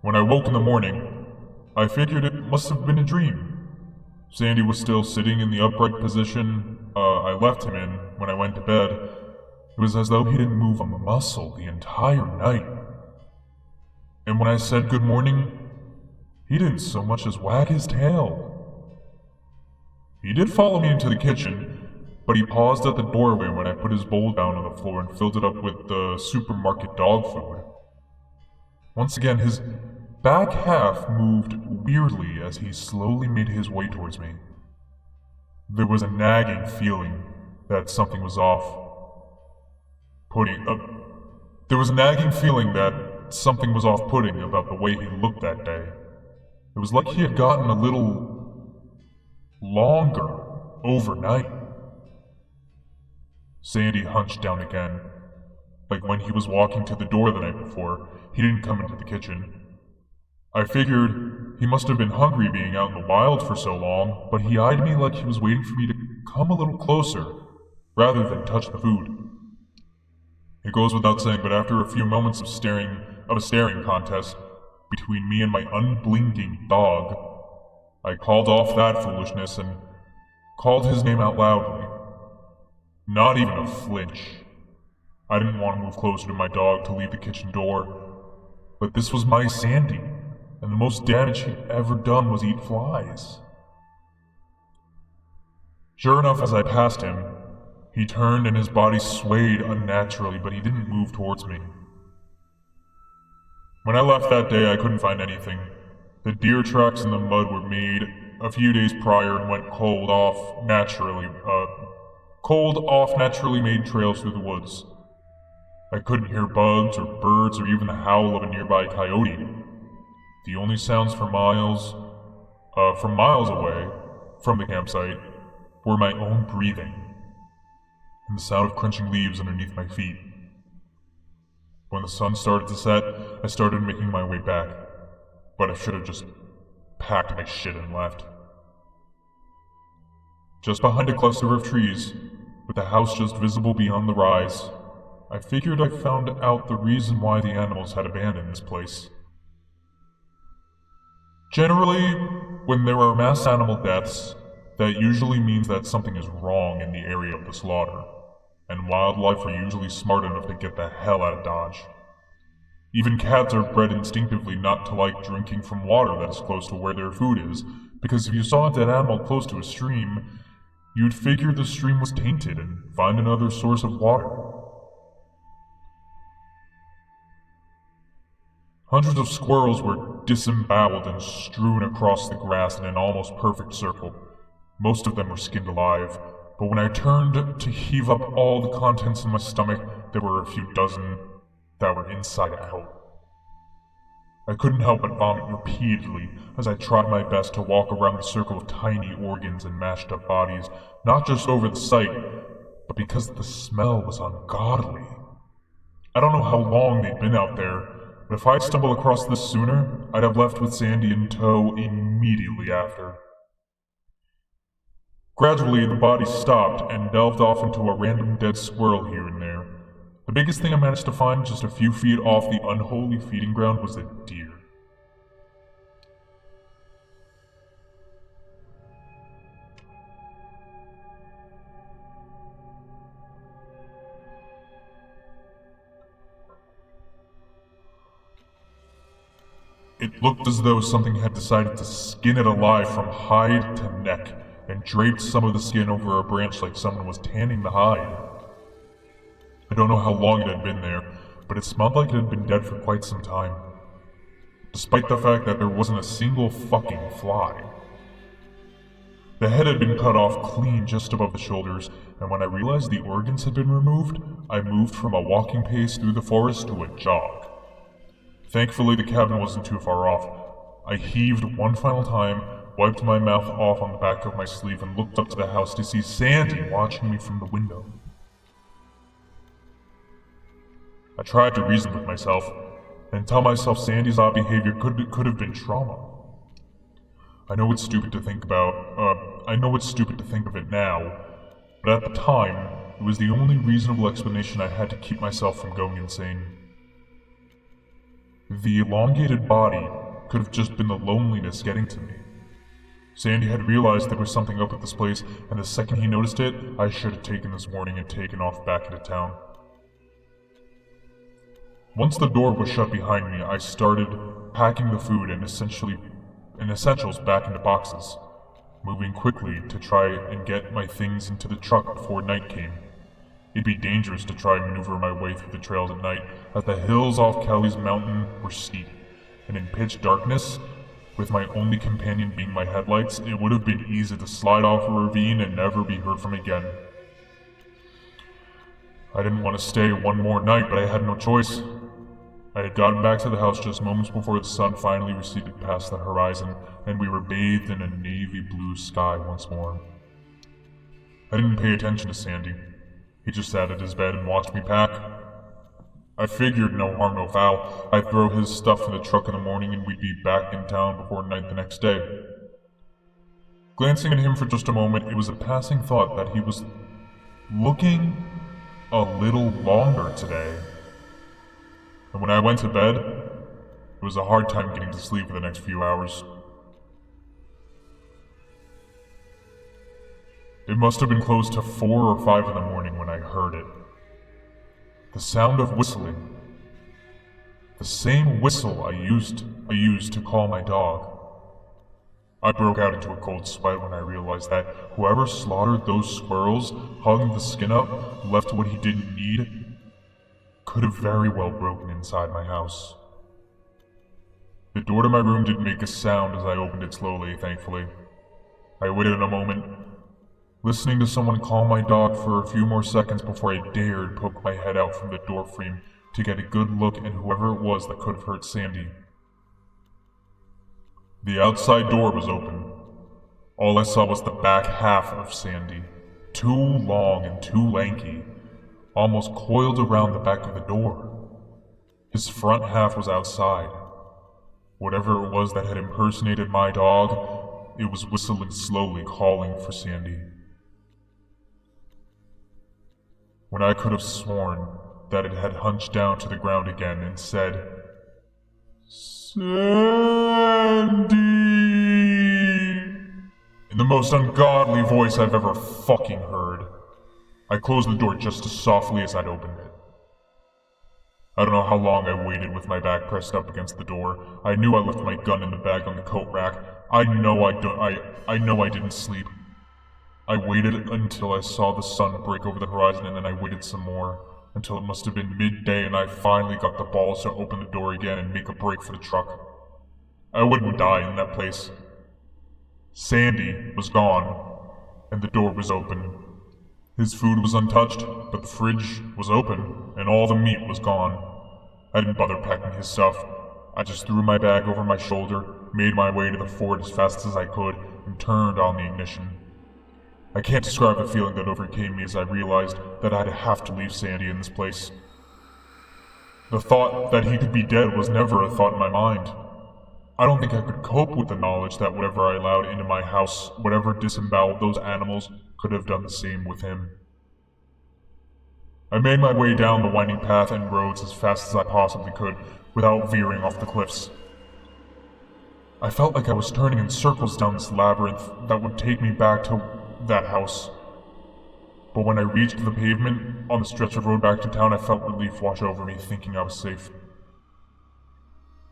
When I woke in the morning, I figured it must have been a dream. Sandy was still sitting in the upright position I left him in when I went to bed. It was as though he didn't move a muscle the entire night. And when I said good morning, he didn't so much as wag his tail. He did follow me into the kitchen, but he paused at the doorway when I put his bowl down on the floor and filled it up with the supermarket dog food. Once again, his back half moved weirdly as he slowly made his way towards me. There was a nagging feeling that something was off. There was a nagging feeling that something was off-putting about the way he looked that day. It was like he had gotten a little longer overnight. Sandy hunched down again, like when he was walking to the door the night before. He didn't come into the kitchen. I figured he must have been hungry being out in the wild for so long, but he eyed me like he was waiting for me to come a little closer, rather than touch the food. It goes without saying, but after a few moments of a staring contest between me and my unblinking dog, I called off that foolishness and called his name out loudly. Not even a flinch. I didn't want to move closer to my dog to leave the kitchen door, but this was my Sandy, and the most damage he'd ever done was eat flies. Sure enough, as I passed him, he turned and his body swayed unnaturally, but he didn't move towards me. When I left that day, I couldn't find anything, The deer tracks in the mud were made a few days prior and went cold off naturally made trails through the woods. I couldn't hear bugs or birds or even the howl of a nearby coyote. The only sounds from miles away from the campsite were my own breathing and the sound of crunching leaves underneath my feet. When the sun started to set, I started making my way back, but I should have just packed my shit and left. Just behind a cluster of trees, with the house just visible beyond the rise, I figured I found out the reason why the animals had abandoned this place. Generally, when there are mass animal deaths, that usually means that something is wrong in the area of the slaughter, and wildlife are usually smart enough to get the hell out of Dodge. Even cats are bred instinctively not to like drinking from water that is close to where their food is, because if you saw a dead animal close to a stream, you'd figure the stream was tainted and find another source of water. Hundreds of squirrels were disemboweled and strewn across the grass in an almost perfect circle. Most of them were skinned alive, but when I turned to heave up all the contents in my stomach, there were a few dozen that were inside out. I couldn't help but vomit repeatedly as I tried my best to walk around the circle of tiny organs and mashed up bodies, not just over the sight, but because the smell was ungodly. I don't know how long they'd been out there, but if I'd stumbled across this sooner, I'd have left with Sandy in tow immediately after. Gradually, the bodies stopped and delved off into a random dead squirrel here and there. The biggest thing I managed to find just a few feet off the unholy feeding ground was a deer. It looked as though something had decided to skin it alive from hide to neck, and draped some of the skin over a branch like someone was tanning the hide. I don't know how long it had been there, but it smelled like it had been dead for quite some time, despite the fact that there wasn't a single fucking fly. The head had been cut off clean just above the shoulders, and when I realized the organs had been removed, I moved from a walking pace through the forest to a jog. Thankfully, the cabin wasn't too far off. I heaved one final time, wiped my mouth off on the back of my sleeve, and looked up to the house to see Sandy watching me from the window. I tried to reason with myself, and tell myself Sandy's odd behavior could have been trauma. I know it's stupid to think of it now, but at the time, it was the only reasonable explanation I had to keep myself from going insane. The elongated body could have just been the loneliness getting to me. Sandy had realized there was something up with this place, and the second he noticed it, I should have taken this warning and taken off back into town. Once the door was shut behind me, I started packing the food and essentials back into boxes, moving quickly to try and get my things into the truck before night came. It'd be dangerous to try and maneuver my way through the trails at night, as the hills off Kelly's mountain were steep, and in pitch darkness, with my only companion being my headlights, it would have been easy to slide off a ravine and never be heard from again. I didn't want to stay one more night, but I had no choice. I had gotten back to the house just moments before the sun finally receded past the horizon, and we were bathed in a navy blue sky once more. I didn't pay attention to Sandy. He just sat at his bed and watched me pack. I figured no harm, no foul. I'd throw his stuff in the truck in the morning and we'd be back in town before night the next day. Glancing at him for just a moment, it was a passing thought that he was looking a little longer today. And when I went to bed, it was a hard time getting to sleep for the next few hours. It must have been close to 4 or 5 in the morning when I heard it. The sound of whistling. The same whistle I used to call my dog. I broke out into a cold sweat when I realized that whoever slaughtered those squirrels, hung the skin up, left what he didn't need, could have very well broken inside my house. The door to my room didn't make a sound as I opened it slowly, thankfully. I waited a moment, listening to someone call my dog for a few more seconds before I dared poke my head out from the doorframe to get a good look at whoever it was that could have hurt Sandy. The outside door was open. All I saw was the back half of Sandy, too long and too lanky, almost coiled around the back of the door. His front half was outside. Whatever it was that had impersonated my dog, it was whistling slowly, calling for Sandy. When I could have sworn that it had hunched down to the ground again and said, "Sandy," in the most ungodly voice I've ever fucking heard. I closed the door just as softly as I'd opened it. I don't know how long I waited with my back pressed up against the door. I knew I left my gun in the bag on the coat rack. I know I didn't sleep. I waited until I saw the sun break over the horizon, and then I waited some more, until it must have been midday, and I finally got the balls to open the door again and make a break for the truck. I wouldn't die in that place. Sandy was gone, and the door was open. His food was untouched, but the fridge was open, and all the meat was gone. I didn't bother packing his stuff. I just threw my bag over my shoulder, made my way to the Ford as fast as I could, and turned on the ignition. I can't describe the feeling that overcame me as I realized that I'd have to leave Sandy in this place. The thought that he could be dead was never a thought in my mind. I don't think I could cope with the knowledge that whatever I allowed into my house, whatever disemboweled those animals, could have done the same with him. I made my way down the winding path and roads as fast as I possibly could, without veering off the cliffs. I felt like I was turning in circles down this labyrinth that would take me back to that house. But when I reached the pavement on the stretch of road back to town, I felt relief wash over me, thinking I was safe.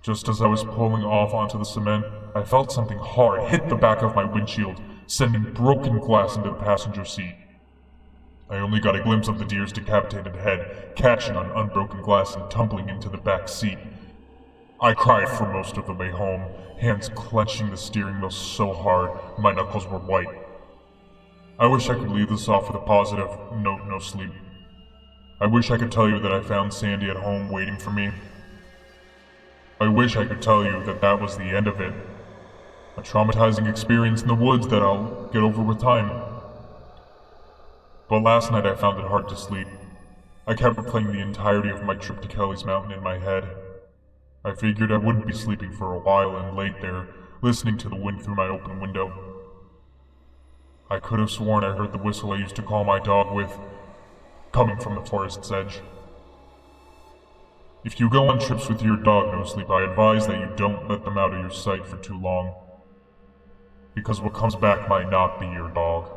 Just as I was pulling off onto the cement, I felt something hard hit the back of my windshield, sending broken glass into the passenger seat. I only got a glimpse of the deer's decapitated head, catching on unbroken glass and tumbling into the back seat. I cried for most of the way home, hands clenching the steering wheel so hard my knuckles were white. I wish I could leave this off with a positive, no sleep. I wish I could tell you that I found Sandy at home waiting for me. I wish I could tell you that that was the end of it. A traumatizing experience in the woods that I'll get over with time. But last night I found it hard to sleep. I kept replaying the entirety of my trip to Kelly's Mountain in my head. I figured I wouldn't be sleeping for a while and laid there, listening to the wind through my open window. I could have sworn I heard the whistle I used to call my dog with, coming from the forest's edge. If you go on trips with your dog, No Sleep, I advise that you don't let them out of your sight for too long. Because what comes back might not be your dog.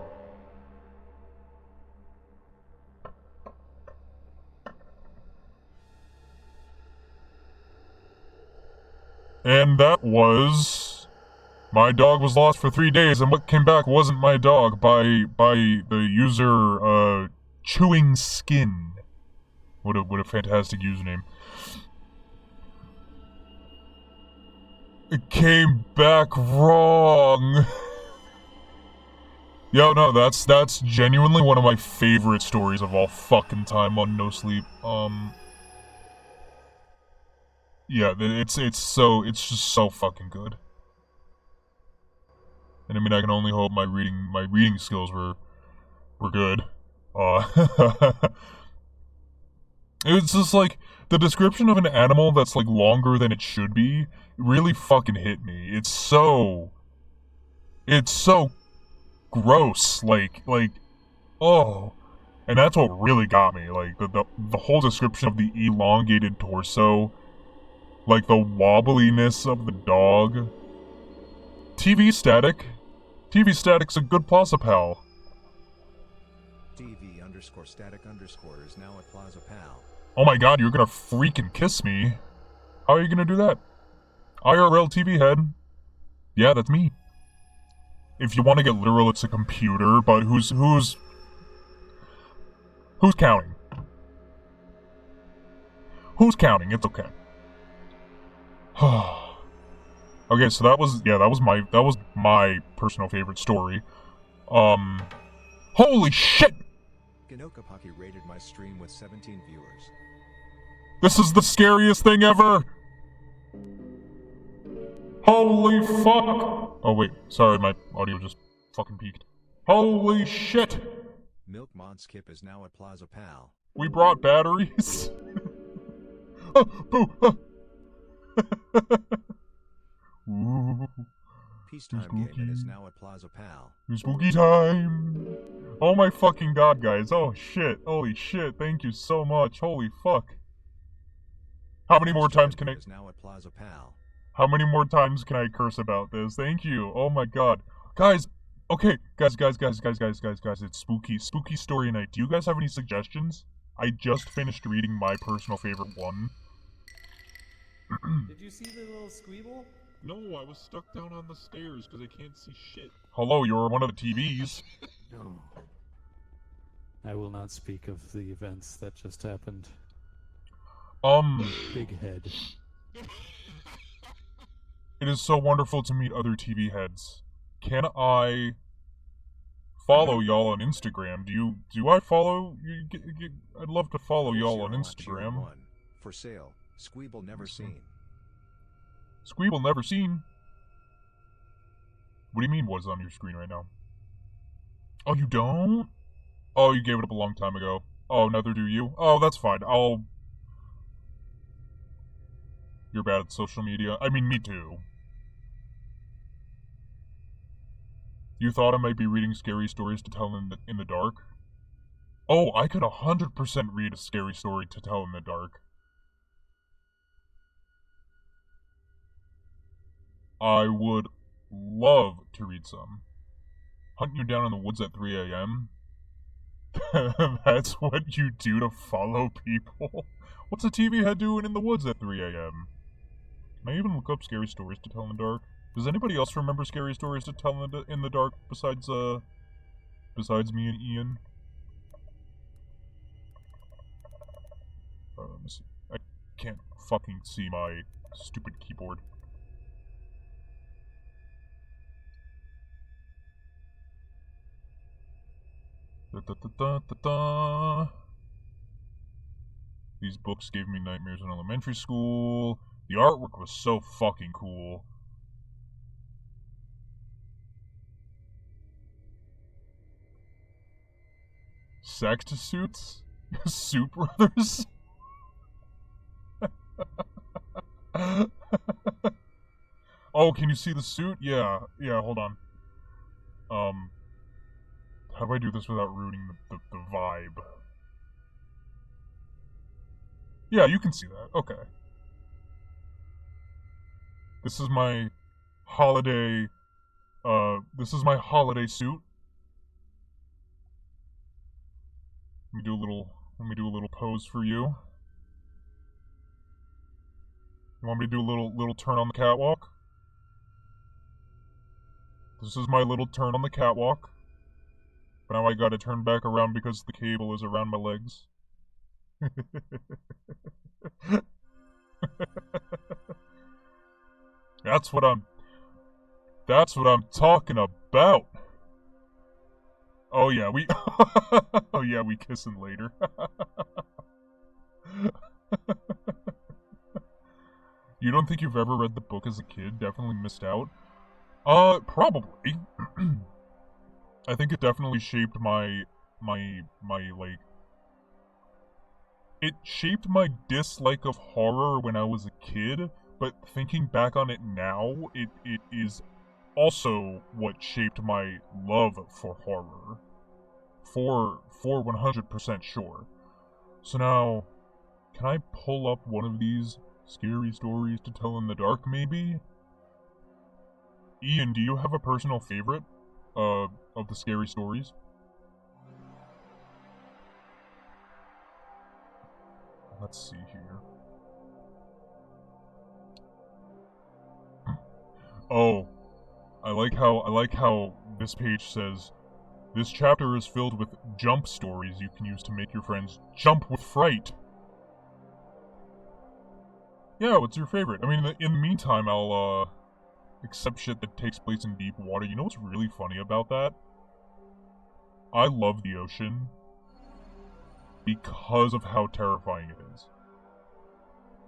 And that was... My dog was lost for 3 days, and what came back wasn't my dog, by the user, Chewing Skin. What a fantastic username. It came back wrong. Yo, no, that's genuinely one of my favorite stories of all fucking time on No Sleep. Yeah, it's just so fucking good. And I mean, I can only hope my reading skills were good. It's just like, the description of an animal that's like longer than it should be really fucking hit me. It's so gross, like, oh. And that's what really got me, like, the whole description of the elongated torso, like the wobbliness of the dog. TV Static's a good Plaza pal. TV_static_ is now at Plaza pal. Oh my god, you're gonna freaking kiss me. How are you gonna do that? IRL TV head. Yeah, that's me. If you want to get literal, it's a computer, but who's counting? Who's counting? It's okay. Okay, so that was my personal favorite story. Holy shit! Ganokapaki rated my stream with 17 viewers. This is the scariest thing ever! Holy fuck! Oh wait, sorry, my audio just fucking peaked. Holy shit! Milk Monskip is now at Plaza Pal. We brought batteries. Oh, boo! Ooh, Peacetime Gaming is now at Plaza Pal. spooky time! Oh my fucking god, guys! Oh shit! Holy shit! Thank you so much! Holy fuck! How many more times can I? Is now at Plaza Pal. How many more times can I curse about this? Thank you. Oh my god, guys. Okay, guys. It's spooky story night. Do you guys have any suggestions? I just finished reading my personal favorite one. Did you see the little squeeble? No, I was stuck down on the stairs because I can't see shit. Hello, you're one of the TVs. No. I will not speak of the events that just happened. Big head. It is so wonderful to meet other TV heads. Can I follow y'all on Instagram? Do I follow? I'd love to follow y'all on Instagram. For sale. Squeeble never seen. Squeeble never seen? What do you mean what's on your screen right now? Oh, you don't? Oh, you gave it up a long time ago. Oh, neither do you? Oh, that's fine. You're bad at social media. I mean, me too. You thought I might be reading scary stories to tell in the dark? Oh, I could 100% read a scary story to tell in the dark. I would love to read some. Hunt you down in the woods at 3 a.m.? That's what you do to follow people? What's a TV head doing in the woods at 3 a.m.? Can I even look up scary stories to tell in the dark? Does anybody else remember scary stories to tell in the dark besides me and Ian? Let me see. I can't fucking see my stupid keyboard. These books gave me nightmares in elementary school. The artwork was so fucking cool. Sex suits? Suit Brothers? Oh, can you see the suit? Yeah, hold on. How do I do this without ruining the vibe? Yeah, you can see that. Okay. This is my holiday suit. Let me do a little pose for you. You want me to do a little turn on the catwalk? This is my little turn on the catwalk. But now I gotta turn back around because the cable is around my legs. That's what I'm talking about. Oh yeah, we kissing later. You don't think you've ever read the book as a kid? Definitely missed out. Probably. I think it definitely shaped my like... It shaped my dislike of horror when I was a kid, but thinking back on it now, it is also what shaped my love for horror. For 100% sure. So now, can I pull up one of these scary stories to tell in the dark, maybe? Ian, do you have a personal favorite of the scary stories? Let's see here. Oh, I like how this page says, this chapter is filled with jump stories you can use to make your friends jump with fright. Yeah, what's your favorite? I mean, in the meantime, I'll except shit that takes place in deep water. You know what's really funny about that? I love the ocean because of how terrifying it is.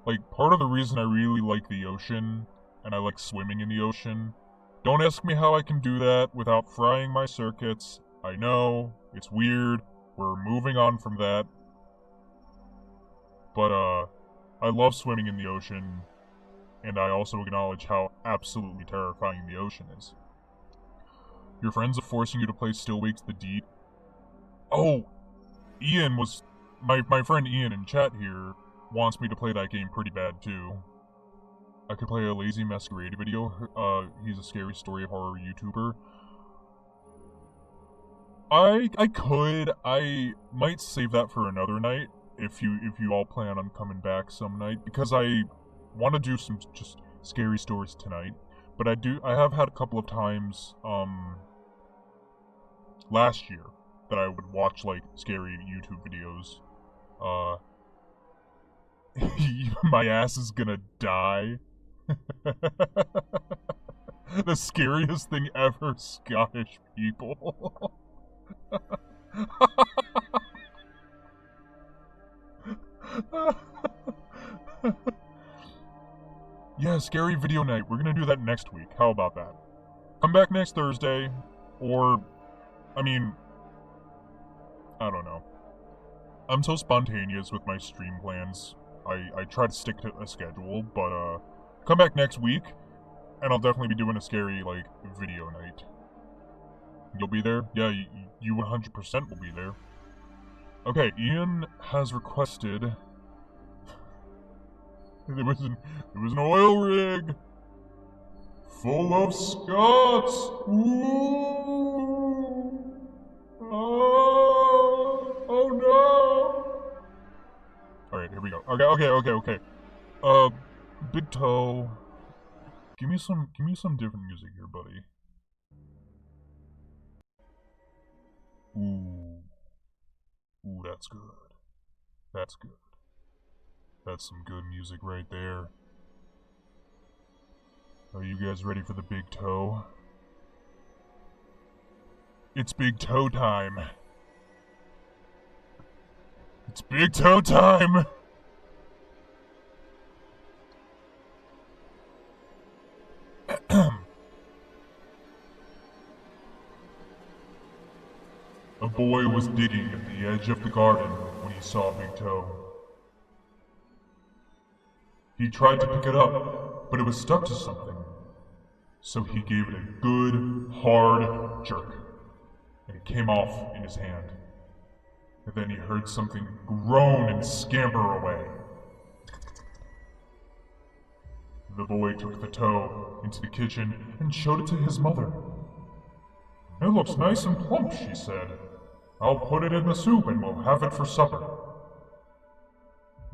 Like, part of the reason I really like the ocean, and I like swimming in the ocean, don't ask me how I can do that without frying my circuits. I know, it's weird, we're moving on from that. But, I love swimming in the ocean, and I also acknowledge how absolutely terrifying the ocean is. Your friends are forcing you to play Still Wakes the Deed. Oh! Ian was... My friend Ian in chat here wants me to play that game pretty bad, too. I could play a Lazy Masquerade video. He's a scary story horror YouTuber. I could. I might save that for another night, if you all plan on coming back some night, because I want to do some just scary stories tonight. But I have had a couple of times, last year, that I would watch, like, scary YouTube videos. My ass is gonna die. The scariest thing ever, Scottish people. Yeah, scary video night. We're gonna do that next week. How about that? Come back next Thursday, or, I mean, I don't know. I'm so spontaneous with my stream plans. I try to stick to a schedule, but, come back next week, and I'll definitely be doing a scary, like, video night. You'll be there? Yeah, you 100% will be there. Okay, Ian has requested... There was an oil rig full of Scots. Ooh. Oh no. Alright, here we go. Okay. Big Toe. Give me some different music here, buddy. Ooh, that's good. That's good. That's some good music right there. Are you guys ready for the Big Toe? It's Big Toe time. It's Big Toe time! A boy was digging at the edge of the garden when he saw Big Toe. He tried to pick it up, but it was stuck to something. So he gave it a good, hard jerk, and it came off in his hand. And then he heard something groan and scamper away. The boy took the toe into the kitchen and showed it to his mother. "It looks nice and plump," she said. "I'll put it in the soup and we'll have it for supper."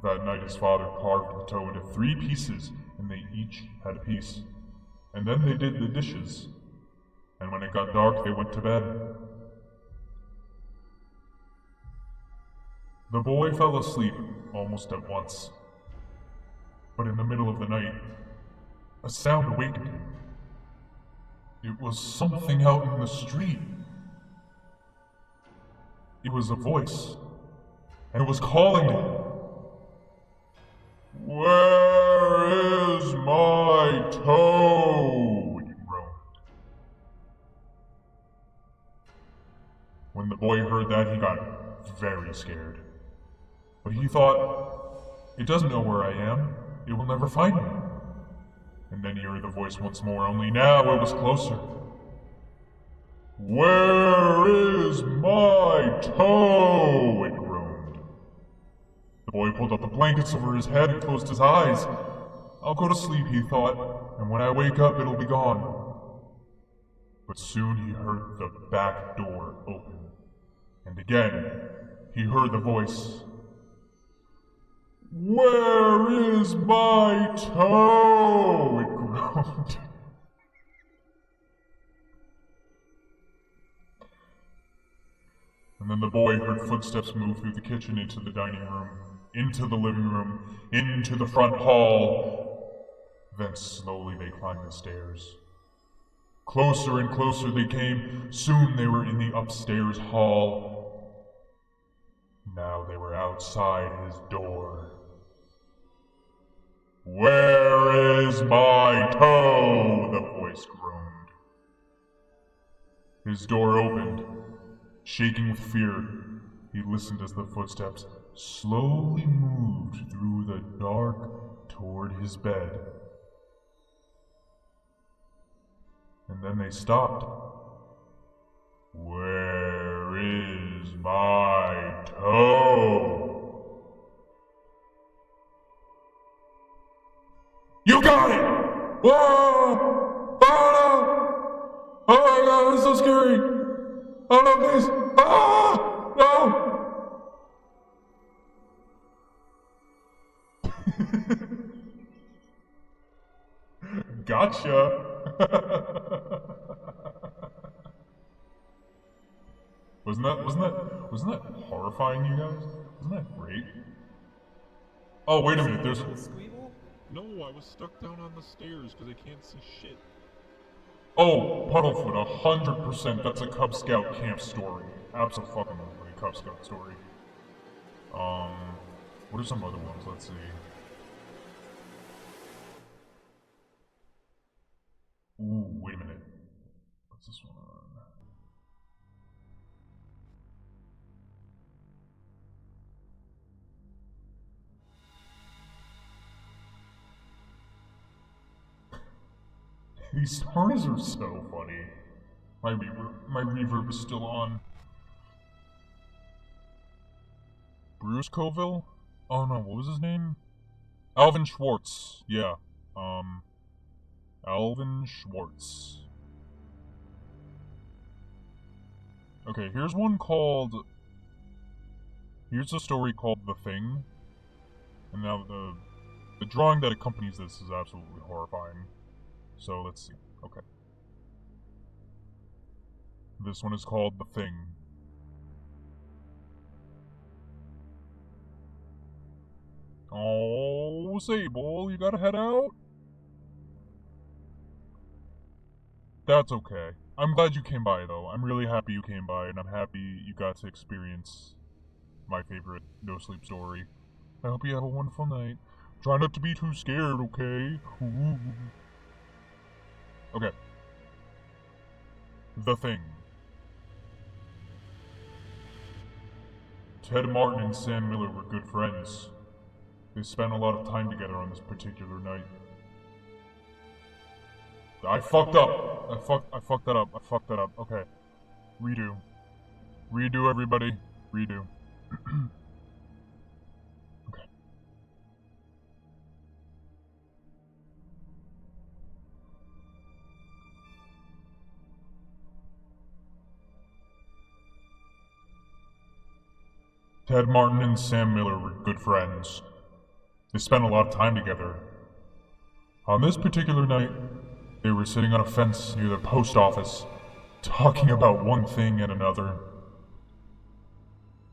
That night his father carved the toe into 3 pieces, and they each had a piece. And then they did the dishes. And when it got dark, they went to bed. The boy fell asleep almost at once. But in the middle of the night, a sound awakened him. It was something out in the street. It was a voice, and it was calling to him. "Where is my toe?" it groaned. When the boy heard that, he got very scared. But he thought, "It doesn't know where I am. It will never find me." And then he heard the voice once more, only now it was closer. "Where is my toe?" it groaned. The boy pulled up the blankets over his head and closed his eyes. "I'll go to sleep," he thought, "and when I wake up, it'll be gone." But soon he heard the back door open. And again, he heard the voice. "Where is my toe?" it groaned. And then the boy heard footsteps move through the kitchen into the dining room, into the living room, into the front hall. Then slowly they climbed the stairs. Closer and closer they came. Soon they were in the upstairs hall. Now they were outside his door. "Where is my toe?" the voice groaned. His door opened. Shaking with fear, he listened as the footsteps slowly moved through the dark toward his bed. And then they stopped. "Where is my toe?" "You got it! Whoa! Oh no! Oh my god, that's so scary! Oh no, please! Ah! No!" Gotcha! wasn't that horrifying, you guys? Wasn't that great? Oh, wait a minute, there's... Squeal? No, I was stuck down on the stairs because I can't see shit. Oh, Puddlefoot, 100%, that's a Cub Scout camp story. Absolutely Cub Scout story. What are some other ones? Let's see. Ooh, wait a minute. What's this one? These stories are so funny. My reverb is still on. Bruce Coville? Oh no, what was his name? Alvin Schwartz. Yeah. Alvin Schwartz. Okay, here's one called... Here's a story called The Thing. And now the drawing that accompanies this is absolutely horrifying. So let's see. Okay. This one is called The Thing. Oh, Sable, you gotta head out? That's okay. I'm glad you came by, though. I'm really happy you came by, and I'm happy you got to experience my favorite no-sleep story. I hope you have a wonderful night. Try not to be too scared, okay? Ooh. Okay. The Thing. Ted Martin and Sam Miller were good friends. They spent a lot of time together on this particular night. I fucked up. I fucked that up. Okay. Redo. Redo, everybody. Redo. Okay. Ted Martin and Sam Miller were good friends. They spent a lot of time together. On this particular night, they were sitting on a fence near the post office, talking about one thing and another.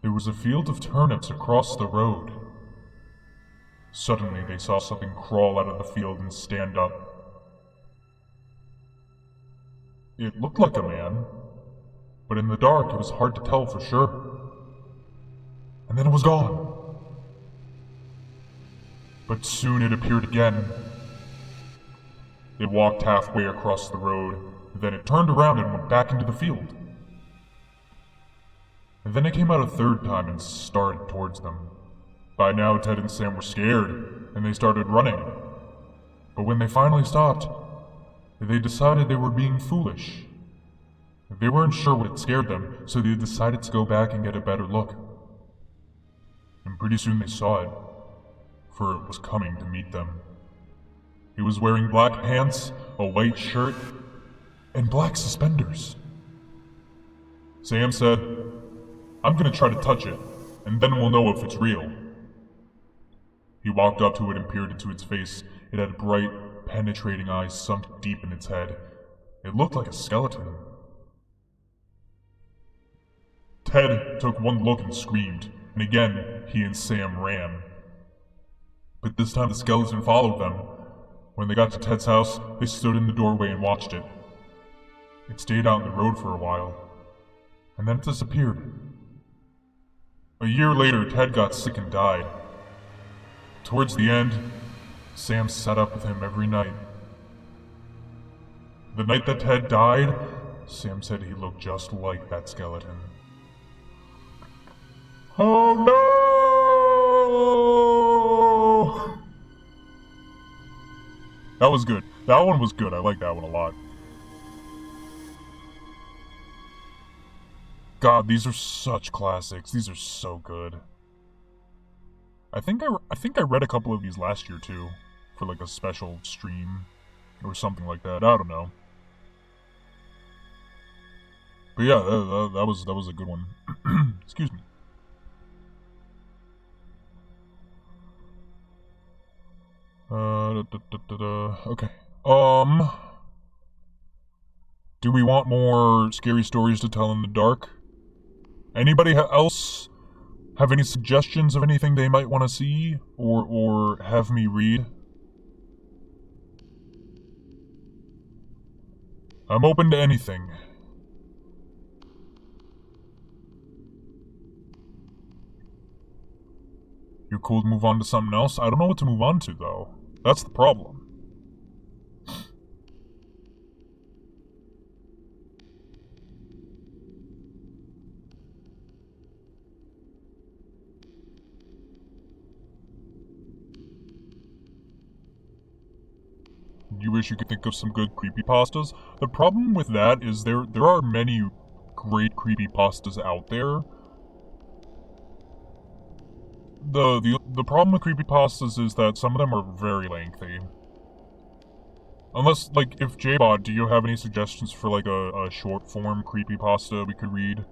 There was a field of turnips across the road. Suddenly, they saw something crawl out of the field and stand up. It looked like a man, but in the dark, it was hard to tell for sure. And then it was gone. But soon it appeared again. It walked halfway across the road, then it turned around and went back into the field. And then it came out a third time and started towards them. By now, Ted and Sam were scared, and they started running. But when they finally stopped, they decided they were being foolish. They weren't sure what had scared them, so they decided to go back and get a better look. And pretty soon they saw it, for it was coming to meet them. He was wearing black pants, a white shirt, and black suspenders. Sam said, "I'm gonna try to touch it, and then we'll know if it's real." He walked up to it and peered into its face. It had bright, penetrating eyes sunk deep in its head. It looked like a skeleton. Ted took one look and screamed, and again he and Sam ran. But this time the skeleton followed them. When they got to Ted's house, they stood in the doorway and watched it. It stayed out in the road for a while, and then it disappeared. A year later, Ted got sick and died. Towards the end, Sam sat up with him every night. The night that Ted died, Sam said he looked just like that skeleton. Oh no! That was good. That one was good. I like that one a lot. God, these are such classics. These are so good. I think I read a couple of these last year too, for like a special stream or something like that. I don't know. But yeah, that was a good one. Excuse me. Okay. Do we want more scary stories to tell in the dark? Anybody else have any suggestions of anything they might want to see or have me read? I'm open to anything. You're cool to move on to something else? I don't know what to move on to, though. That's the problem. You wish you could think of some good creepypastas? The problem with that is there are many great creepypastas out there. The problem with creepypastas is that some of them are very lengthy. Unless, like, if J-Bot, do you have any suggestions for, like, a short-form creepypasta we could read?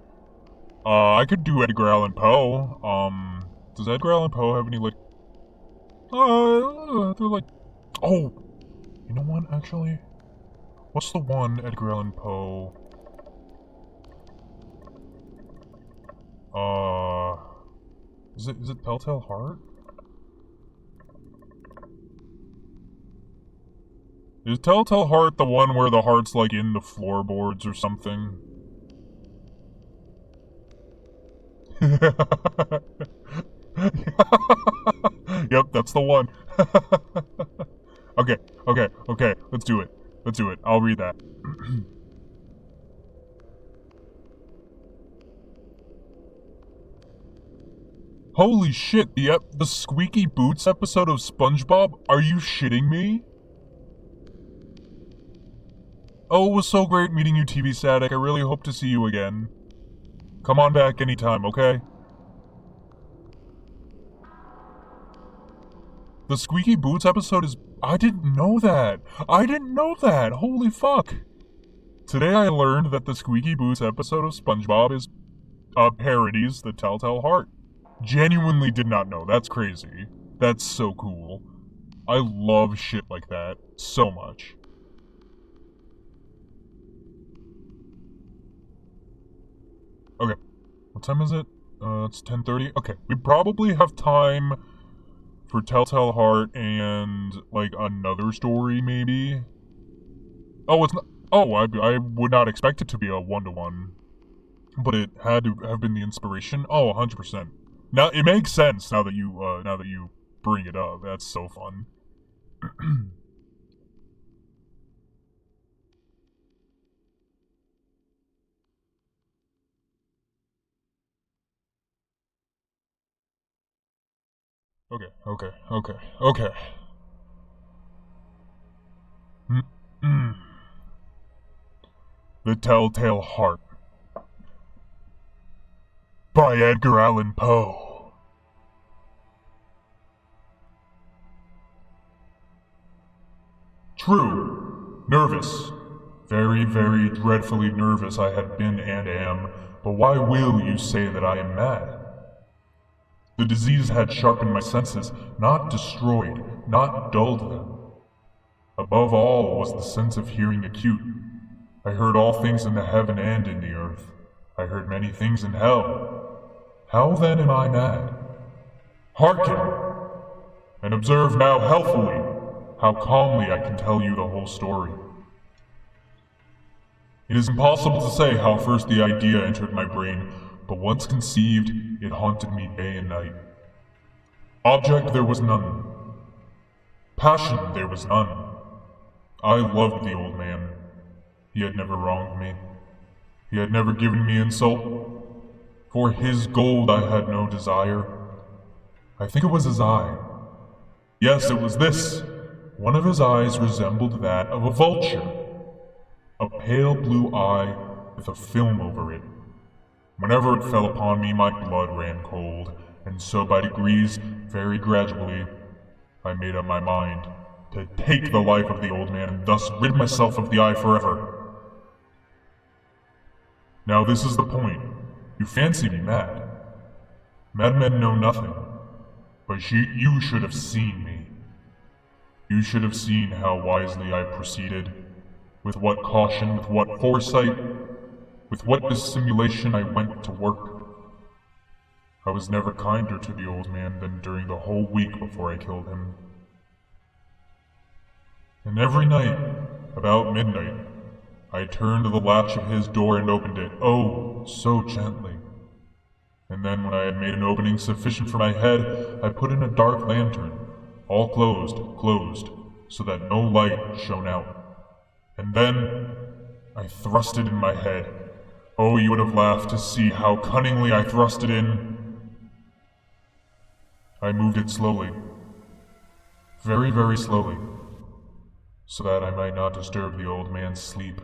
I could do Edgar Allan Poe. Does Edgar Allan Poe have any, like... they're like... Oh! You know what, actually? What's the one Edgar Allan Poe? Is it Telltale Heart? Is Telltale Heart the one where the heart's like in the floorboards or something? Yep, that's the one. Okay, let's do it. I'll read that. Holy shit, the Squeaky Boots episode of SpongeBob? Are you shitting me? Oh, it was so great meeting you, TV Static. I really hope to see you again. Come on back anytime, okay? The Squeaky Boots episode is... I didn't know that! Holy fuck! Today I learned that the Squeaky Boots episode of SpongeBob is... parodies the Telltale Heart. Genuinely did not know. That's crazy. That's so cool. I love shit like that so much. Okay. What time is it? It's 10:30. Okay, we probably have time for Telltale Heart and, like, another story, maybe? Oh, it's not... Oh, I would not expect it to be a one-to-one. But it had to have been the inspiration. Oh, 100%. Now, it makes sense now that you bring it up. That's so fun. Okay. The Telltale Heart by Edgar Allan Poe. True. Nervous. Very, very dreadfully nervous I had been and am, but why will you say that I am mad? The disease had sharpened my senses, not destroyed, not dulled them. Above all was the sense of hearing acute. I heard all things in the heaven and in the earth. I heard many things in hell. How then am I mad? Hearken, and observe now healthfully how calmly I can tell you the whole story. It is impossible to say how first the idea entered my brain, but once conceived, it haunted me day and night. Object there was none. Passion there was none. I loved the old man. He had never wronged me. He had never given me insult. For his gold I had no desire. I think it was his eye. Yes, it was this. One of his eyes resembled that of a vulture. A pale blue eye with a film over it. Whenever it fell upon me, my blood ran cold, and so by degrees, very gradually, I made up my mind to take the life of the old man and thus rid myself of the eye forever. Now this is the point. You fancy me mad. Madmen know nothing, but you should have seen me. You should have seen how wisely I proceeded, with what caution, with what foresight, with what dissimulation I went to work. I was never kinder to the old man than during the whole week before I killed him. And every night, about midnight, I turned the latch of his door and opened it, oh, so gently. And then when I had made an opening sufficient for my head, I put in a dark lantern, all closed, so that no light shone out. And then I thrust it in my head. Oh, you would have laughed to see how cunningly I thrust it in. I moved it slowly, very, very slowly, so that I might not disturb the old man's sleep.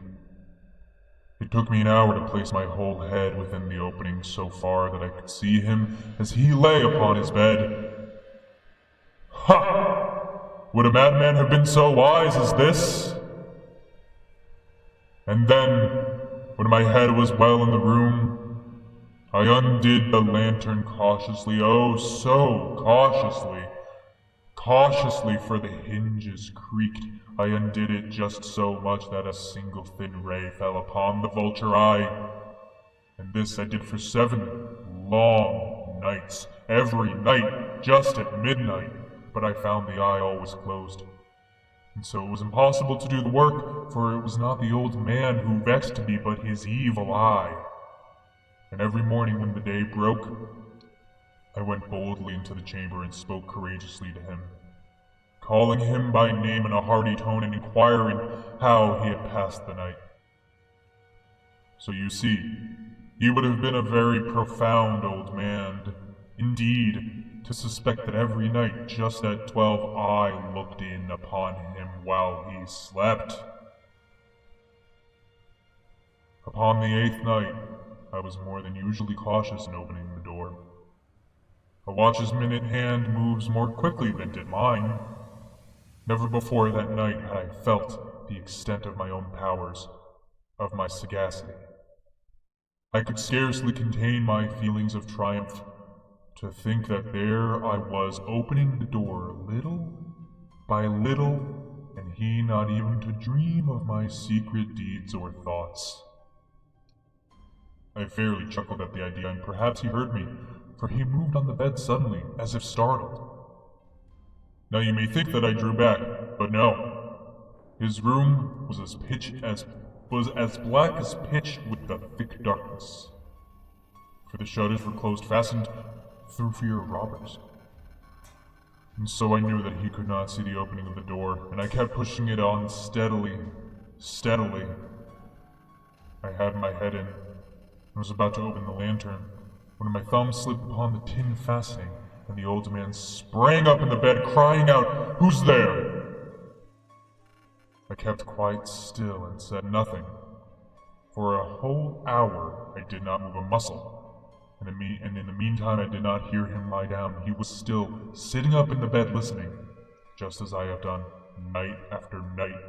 It took me an hour to place my whole head within the opening so far that I could see him as he lay upon his bed. Ha! Would a madman have been so wise as this? And then, when my head was well in the room, I undid the lantern cautiously, oh so cautiously. Cautiously, for the hinges creaked, I undid it just so much that a single thin ray fell upon the vulture eye. And this I did for 7 long nights, every night, just at midnight, but I found the eye always closed. And so it was impossible to do the work, for it was not the old man who vexed me, but his evil eye. And every morning when the day broke, I went boldly into the chamber and spoke courageously to him, calling him by name in a hearty tone and inquiring how he had passed the night. So you see, he would have been a very profound old man, indeed, to suspect that every night just at 12 I looked in upon him while he slept. Upon the 8th night, I was more than usually cautious in opening the door. A watch's minute hand moves more quickly than did mine. Never before that night had I felt the extent of my own powers, of my sagacity. I could scarcely contain my feelings of triumph to think that there I was opening the door little by little, and he not even to dream of my secret deeds or thoughts. I fairly chuckled at the idea, and perhaps he heard me, for he moved on the bed suddenly, as if startled. Now you may think that I drew back, but no. His room was as black as pitch with the thick darkness, for the shutters were closed, fastened through fear of robbers. And so I knew that he could not see the opening of the door, and I kept pushing it on steadily. I had my head in, and was about to open the lantern, when my thumb slipped upon the tin fastening, and the old man sprang up in the bed, crying out, "Who's there?" I kept quite still and said nothing. For a whole hour I did not move a muscle, and in the meantime I did not hear him lie down. He was still sitting up in the bed listening, just as I have done night after night,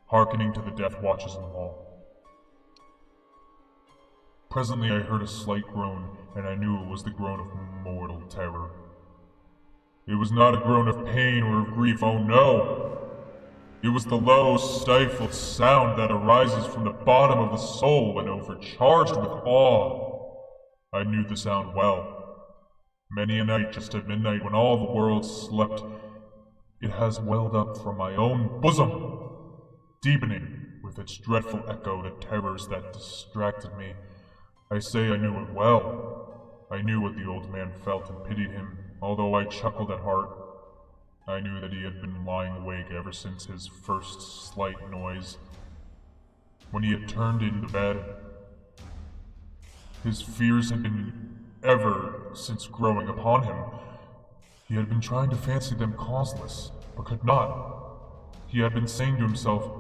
hearkening to the death watches in the wall. Presently I heard a slight groan, and I knew it was the groan of mortal terror. It was not a groan of pain or of grief, oh no! It was the low, stifled sound that arises from the bottom of the soul when overcharged with awe. I knew the sound well. Many a night just at midnight when all the world slept, it has welled up from my own bosom, deepening with with its dreadful echo the terrors that distracted me. I say I knew it well. I knew what the old man felt and pitied him, although I chuckled at heart. I knew that he had been lying awake ever since his first slight noise. When he had turned into bed, his fears had been ever since growing upon him. He had been trying to fancy them causeless, but could not. He had been saying to himself,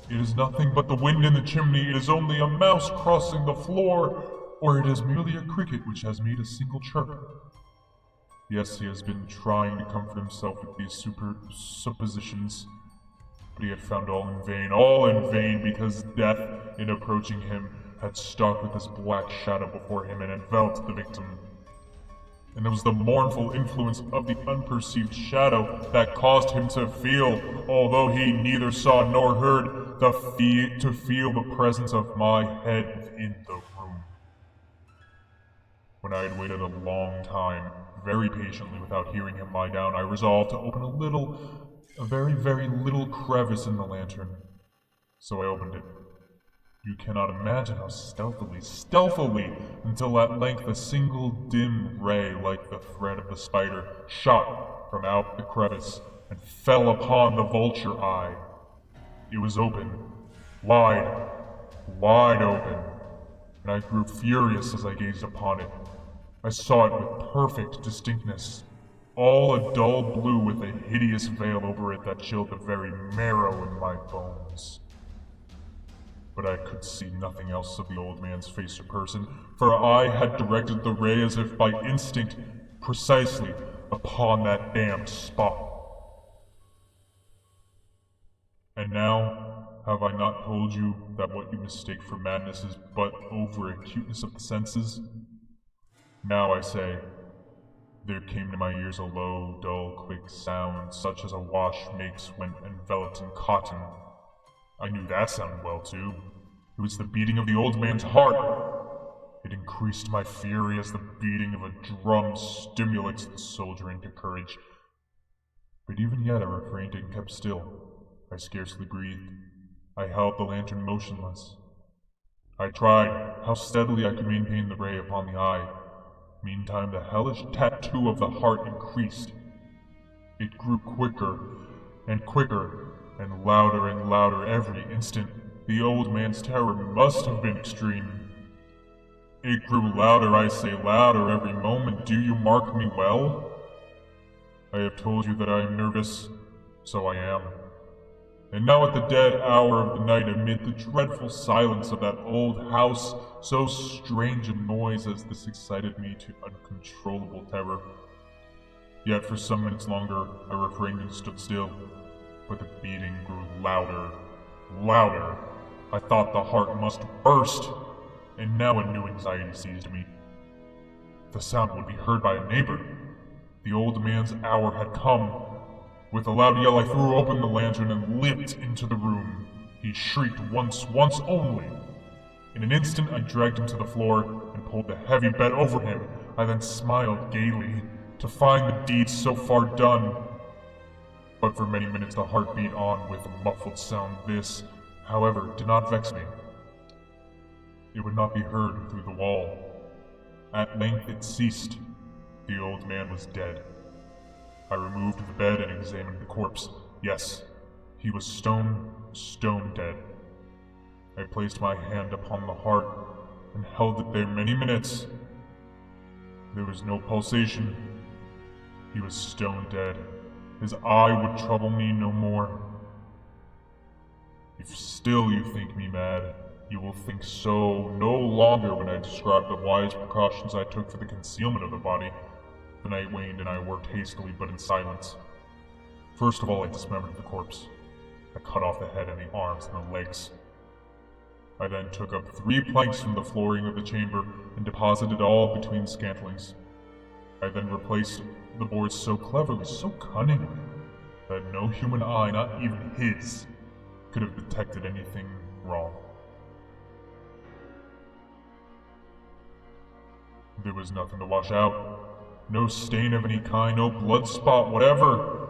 "It is nothing but the wind in the chimney, it is only a mouse crossing the floor, or it is merely a cricket which has made a single chirp." Yes, he has been trying to comfort himself with these suppositions, but he had found all in vain, because death, in approaching him, had stalked with his black shadow before him and enveloped the victim. And it was the mournful influence of the unperceived shadow that caused him to feel, although he neither saw nor heard, to feel the presence of my head within the room. When I had waited a long time, very patiently without hearing him lie down, I resolved to open a very, very little crevice in the lantern. So I opened it. You cannot imagine how stealthily, until at length a single dim ray, like the thread of the spider, shot from out the crevice and fell upon the vulture eye. It was open, wide open, and I grew furious as I gazed upon it. I saw it with perfect distinctness, all a dull blue with a hideous veil over it that chilled the very marrow in my bones. But I could see nothing else of the old man's face or person, for I had directed the ray as if by instinct, precisely upon that damned spot. And now, have I not told you that what you mistake for madness is but over-acuteness of the senses? Now I say, there came to my ears a low, dull, quick sound, such as a wash makes when enveloped in cotton. I knew that sounded well, too. It was the beating of the old man's heart. It increased my fury as the beating of a drum stimulates the soldier into courage. But even yet I refrained and kept still. I scarcely breathed. I held the lantern motionless. I tried how steadily I could maintain the ray upon the eye. Meantime, the hellish tattoo of the heart increased. It grew quicker, and louder every instant. The old man's terror must have been extreme. It grew louder, I say louder, every moment. Do you mark me well? I have told you that I am nervous, so I am. And now at the dead hour of the night, amid the dreadful silence of that old house, so strange a noise as this excited me to uncontrollable terror. Yet for some minutes longer, I refrained and stood still, but the beating grew louder. I thought the heart must burst, and now a new anxiety seized me. The sound would be heard by a neighbor. The old man's hour had come. With a loud yell, I threw open the lantern and leaped into the room. He shrieked once only. In an instant, I dragged him to the floor and pulled the heavy bed over him. I then smiled gaily to find the deed so far done. But for many minutes the heart beat on with a muffled sound. This, however, did not vex me. It would not be heard through the wall. At length it ceased. The old man was dead. I removed the bed and examined the corpse. Yes, he was stone dead. I placed my hand upon the heart and held it there many minutes. There was no pulsation. He was stone dead. His eye would trouble me no more. If still you think me mad, you will think so no longer when I describe the wise precautions I took for the concealment of the body. The night waned and I worked hastily but in silence. First of all, I dismembered the corpse. I cut off the head and the arms and the legs. I then took up 3 planks from the flooring of the chamber and deposited all between scantlings. I then replaced the boards so cleverly, so cunningly, that no human eye, not even his, could have detected anything wrong. There was nothing to wash out. No stain of any kind, no blood spot, whatever.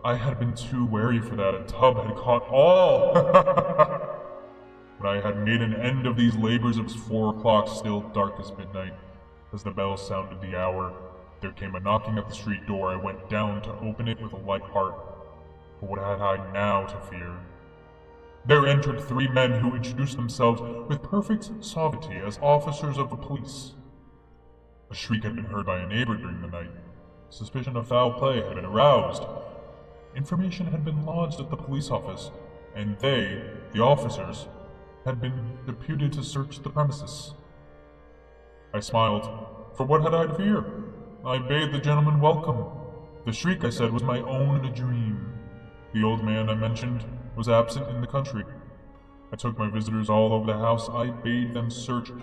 I had been too wary for that. A tub had caught all. When I had made an end of these labors, it was 4 o'clock, still dark as midnight. As the bell sounded the hour, there came a knocking at the street door. I went down to open it with a light heart. For what had I now to fear? There entered 3 men who introduced themselves with perfect suavity as officers of the police. A shriek had been heard by a neighbor during the night. Suspicion of foul play had been aroused. Information had been lodged at the police office, and they, the officers, had been deputed to search the premises. I smiled, for what had I to fear? I bade the gentleman welcome. The shriek, I said, was my own dream. The old man I mentioned was absent in the country. I took my visitors all over the house. I bade them search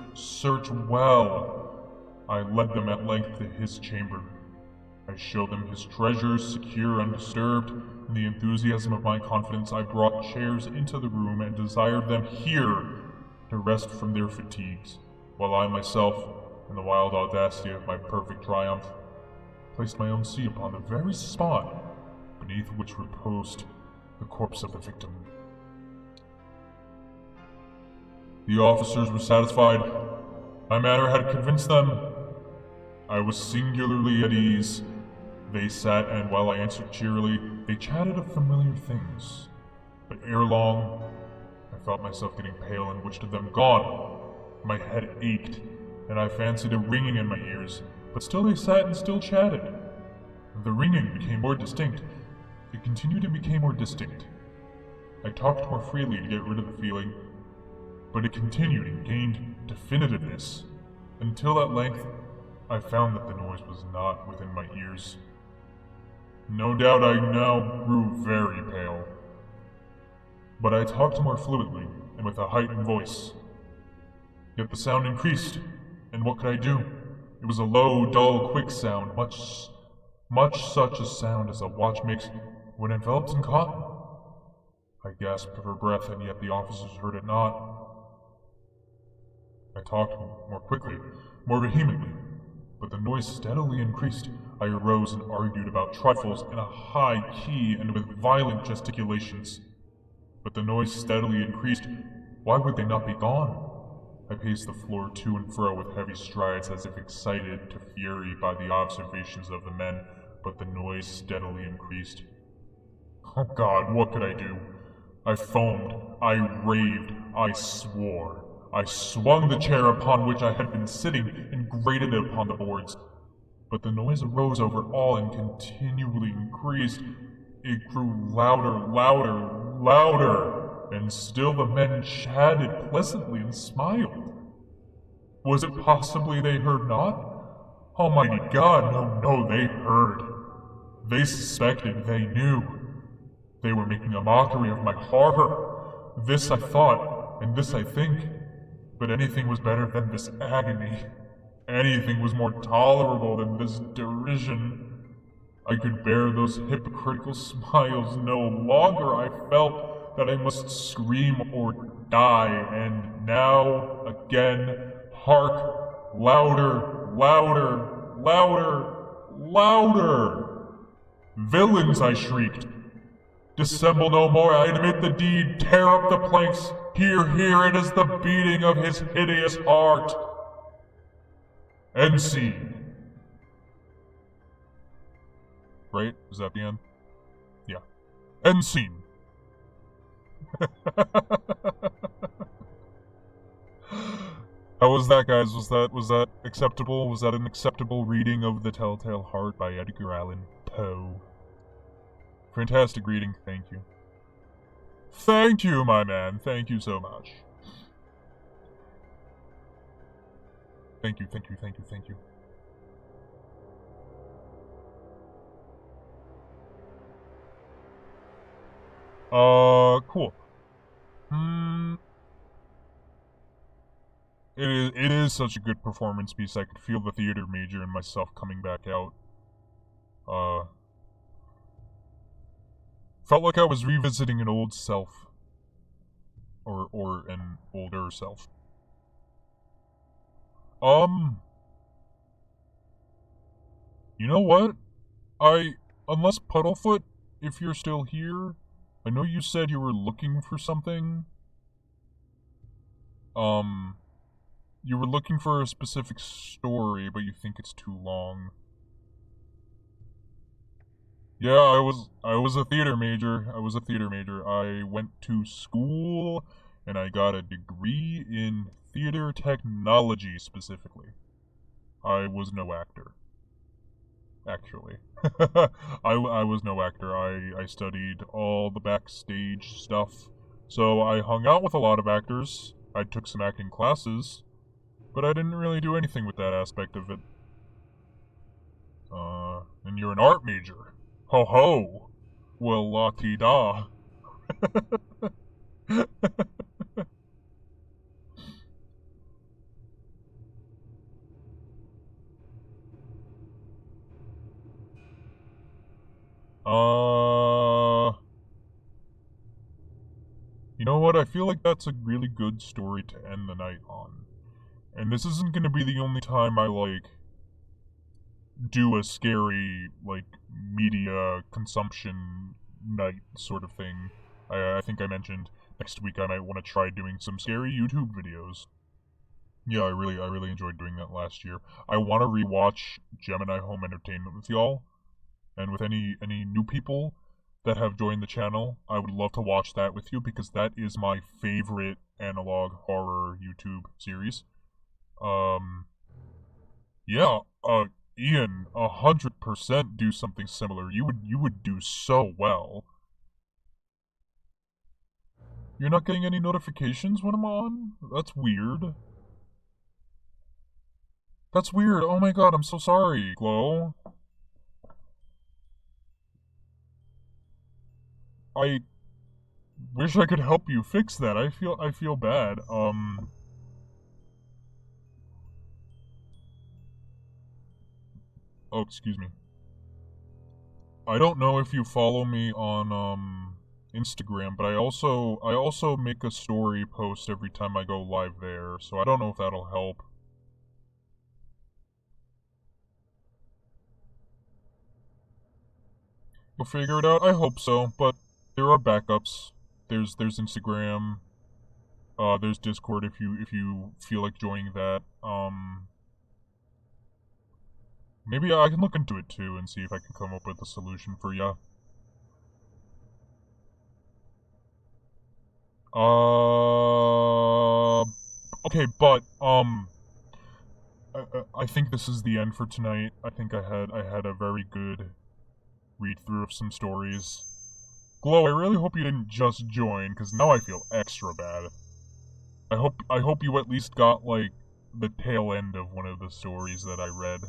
well. I led them at length to his chamber. I showed them his treasures, secure, undisturbed. In the enthusiasm of my confidence, I brought chairs into the room and desired them here to rest from their fatigues, while I myself, in the wild audacity of my perfect triumph, placed my own seat upon the very spot beneath which reposed the corpse of the victim. The officers were satisfied. My manner had convinced them. I was singularly at ease. They sat, and while I answered cheerily, they chatted of familiar things. But ere long, I felt myself getting pale and wished them gone. My head ached, and I fancied a ringing in my ears, but still they sat and still chatted. The ringing became more distinct. It continued and became more distinct. I talked more freely to get rid of the feeling, but it continued and gained definitiveness, until at length I found that the noise was not within my ears. No doubt I now grew very pale, but I talked more fluently and with a heightened voice. Yet the sound increased, and what could I do? It was a low, dull, quick sound, much such a sound as a watch makes when enveloped in cotton. I gasped for breath, and yet the officers heard it not. I talked more quickly, more vehemently, but the noise steadily increased. I arose and argued about trifles in a high key and with violent gesticulations. But the noise steadily increased. Why would they not be gone? I paced the floor to and fro with heavy strides as if excited to fury by the observations of the men, but the noise steadily increased. Oh God, what could I do? I foamed, I raved, I swore. I swung the chair upon which I had been sitting and grated it upon the boards. But the noise arose over all and continually increased. It grew louder, and still the men chatted pleasantly and smiled. Was it possibly they heard not? Almighty God, no, they heard. They suspected, they knew. They were making a mockery of my horror. This I thought, and this I think. But anything was better than this agony. Anything was more tolerable than this derision. I could bear those hypocritical smiles no longer. I felt that I must scream or die, and now, again, hark! Louder! Villains, I shrieked. Dissemble no more, I admit the deed, tear up the planks. Here, it is the beating of his hideous heart. End scene. Right? Is that the end? Yeah. End scene. How was that, guys? Was that acceptable? Was that an acceptable reading of The Telltale Heart by Edgar Allan Poe? Fantastic reading, thank you. Thank you, my man. Thank you so much. Thank you. Cool. It is such a good performance piece. I could feel the theater major in myself coming back out. Felt like I was revisiting an old self. Or an older self. You know what? Unless Puddlefoot, if you're still here, I know you said you were looking for something. You were looking for a specific story, but you think it's too long. Yeah, I was a theater major. I went to school and I got a degree in theater technology specifically. I was no actor. Actually. I was no actor. I studied all the backstage stuff. So I hung out with a lot of actors. I took some acting classes, but I didn't really do anything with that aspect of it. And you're an art major. Ho ho! Well, la-ti-da. uh... You know what? I feel like that's a really good story to end the night on. And this isn't gonna be the only time I, do a scary, media consumption night sort of thing. I think I mentioned next week I might want to try doing some scary YouTube videos. Yeah, I really enjoyed doing that last year. I want to rewatch Gemini Home Entertainment with y'all, and with any new people that have joined the channel. I would love to watch that with you because that is my favorite analog horror YouTube series. Yeah, Ian, 100% do something similar. You would do so well. You're not getting any notifications when I'm on? That's weird. That's weird. Oh my god, I'm so sorry, Glow. I wish I could help you fix that. I feel bad. Oh, excuse me. I don't know if you follow me on Instagram, but I also make a story post every time I go live there, so I don't know if that'll help. You'll figure it out? I hope so, but there are backups. There's Instagram. There's Discord if you feel like joining that. Maybe I can look into it too and see if I can come up with a solution for ya. Okay, but I think this is the end for tonight. I think I had a very good read through of some stories. Glow, I really hope you didn't just join, because now I feel extra bad. I hope you at least got the tail end of one of the stories that I read.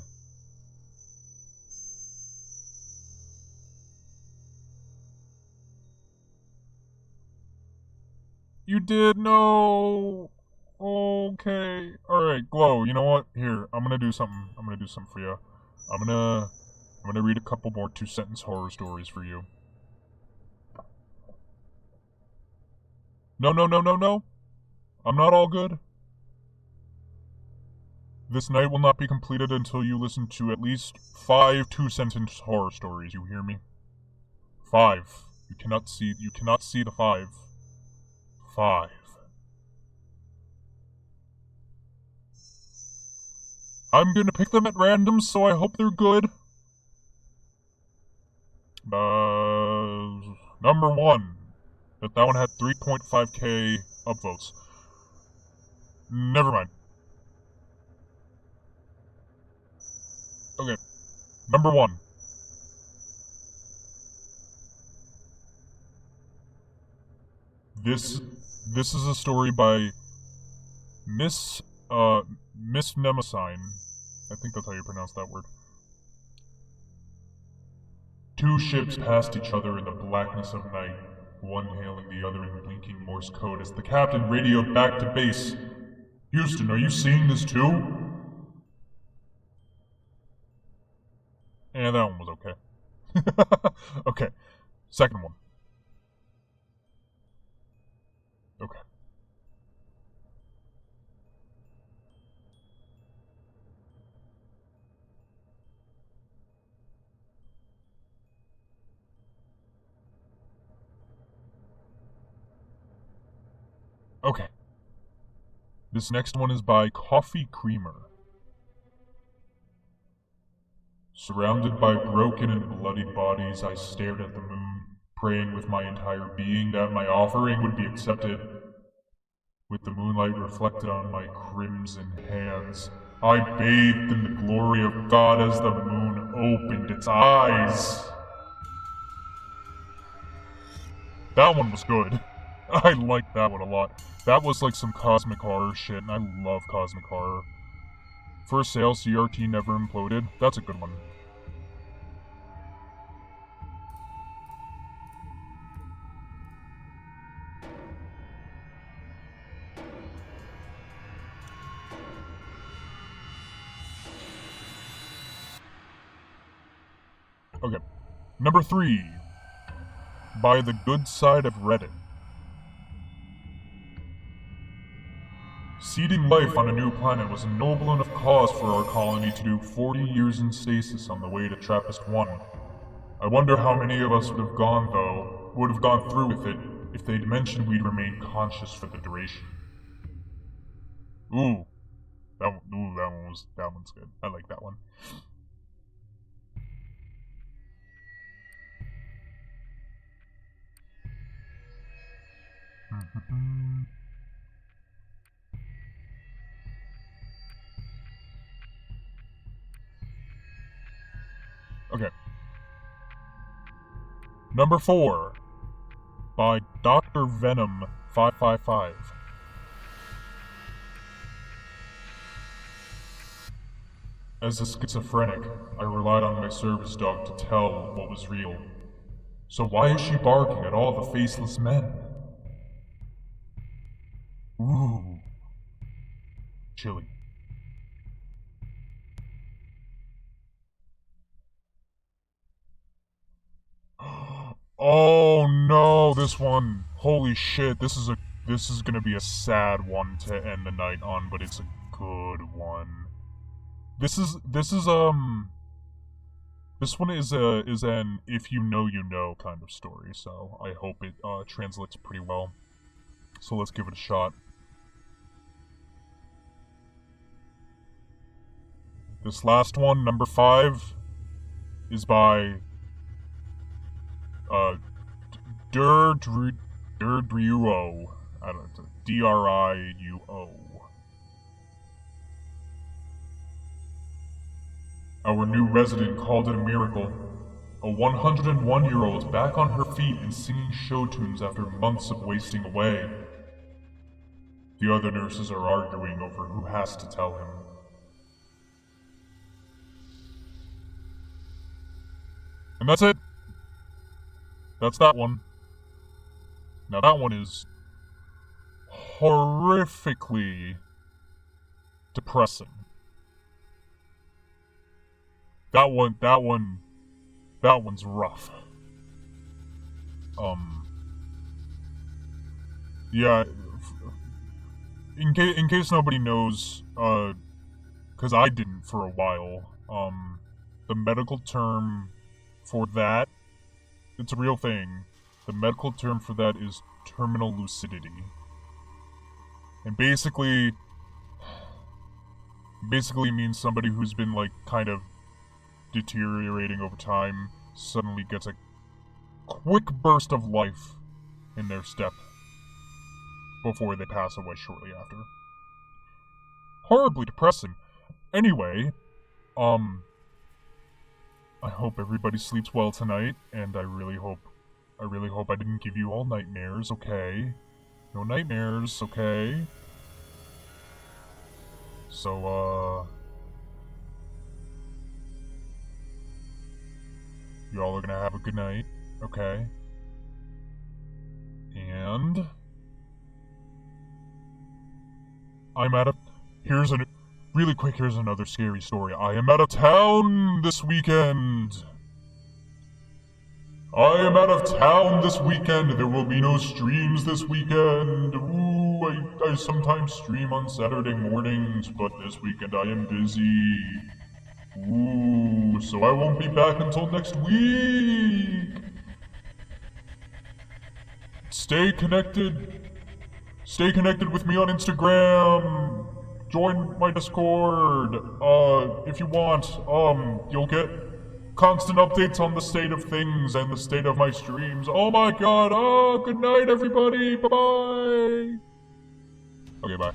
You did? No. Okay. Alright, Glow, you know what? Here, I'm gonna do something. I'm gonna do something for you. I'm gonna read a couple more 2-sentence horror stories for you. No, no, no, no, no. I'm not all good. This night will not be completed until you listen to at least 5 2-sentence horror stories, you hear me? 5. You cannot see the 5. 5. I'm gonna pick them at random, so I hope they're good. Number 1. That one had 3.5k upvotes. Never mind. Okay. Number 1. This is a story by Miss Miss Nemesine. I think that's how you pronounce that word. 2 ships passed each other in the blackness of night, one hailing the other in blinking Morse code as the captain radioed back to base. Houston, are you seeing this too? And that one was okay. Okay. Second one. Okay. Okay. This next one is by Coffee Creamer. Surrounded by broken and bloody bodies, I stared at the moon, praying with my entire being that my offering would be accepted. With the moonlight reflected on my crimson hands, I bathed in the glory of God as the moon opened its eyes. That one was good. I liked that one a lot. That was like some cosmic horror shit, and I love cosmic horror. For sale, CRT Never Imploded. That's a good one. Okay. Number 3. By the Good Side of Reddit. Seeding life on a new planet was a noble enough cause for our colony to do 40 years in stasis on the way to TRAPPIST-1. I wonder how many of us would have gone through with it if they'd mentioned we'd remain conscious for the duration. That one's good. I like that one. Okay. Number 4. By Dr. Venom 555. As a schizophrenic, I relied on my service dog to tell what was real. So why is she barking at all the faceless men? Ooh. Chilly. Oh no, this one. Holy shit, this is gonna be a sad one to end the night on, but it's a good one. This one is an if you know kind of story, so I hope it translates pretty well. So let's give it a shot. This last one, number 5, is by Durdriuo. I don't know, Driuo. Our new resident called it a miracle. A 101-year-old back on her feet and singing show tunes after months of wasting away. The other nurses are arguing over who has to tell him. And that's it. That's that one. Now that one is horrifically depressing. That one's rough. Yeah, in case nobody knows, cause I didn't for a while, the medical term for that, it's a real thing. The medical term for that is terminal lucidity. And basically means somebody who's been like kind of deteriorating over time suddenly gets a quick burst of life in their step before they pass away shortly after. Horribly depressing. Anyway, I hope everybody sleeps well tonight, and I really hope I didn't give you all nightmares, okay? No nightmares, okay? So, y'all are gonna have a good night, okay? And here's another scary story. I am out of town this weekend. There will be no streams this weekend. Ooh, I sometimes stream on Saturday mornings, but this weekend I am busy. Ooh, so I won't be back until next week. Stay connected. Stay connected with me on Instagram. Join my Discord. If you want, you'll get constant updates on the state of things and the state of my streams. Oh my god. Oh, good night, everybody. Bye bye. Okay, bye.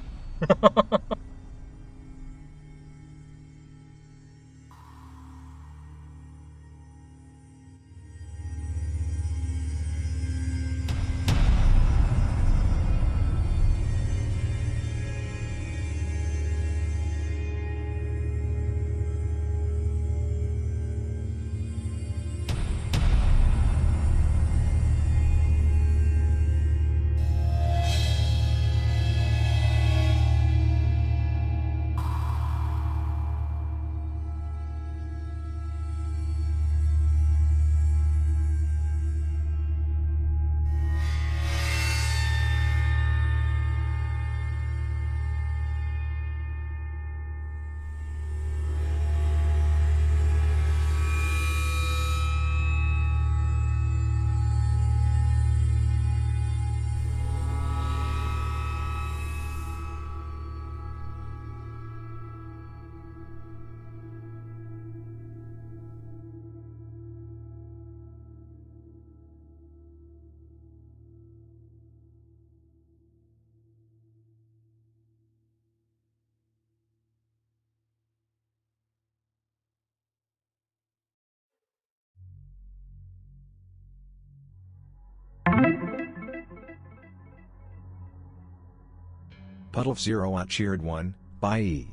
Puddle of Zero at cheered 1, by E.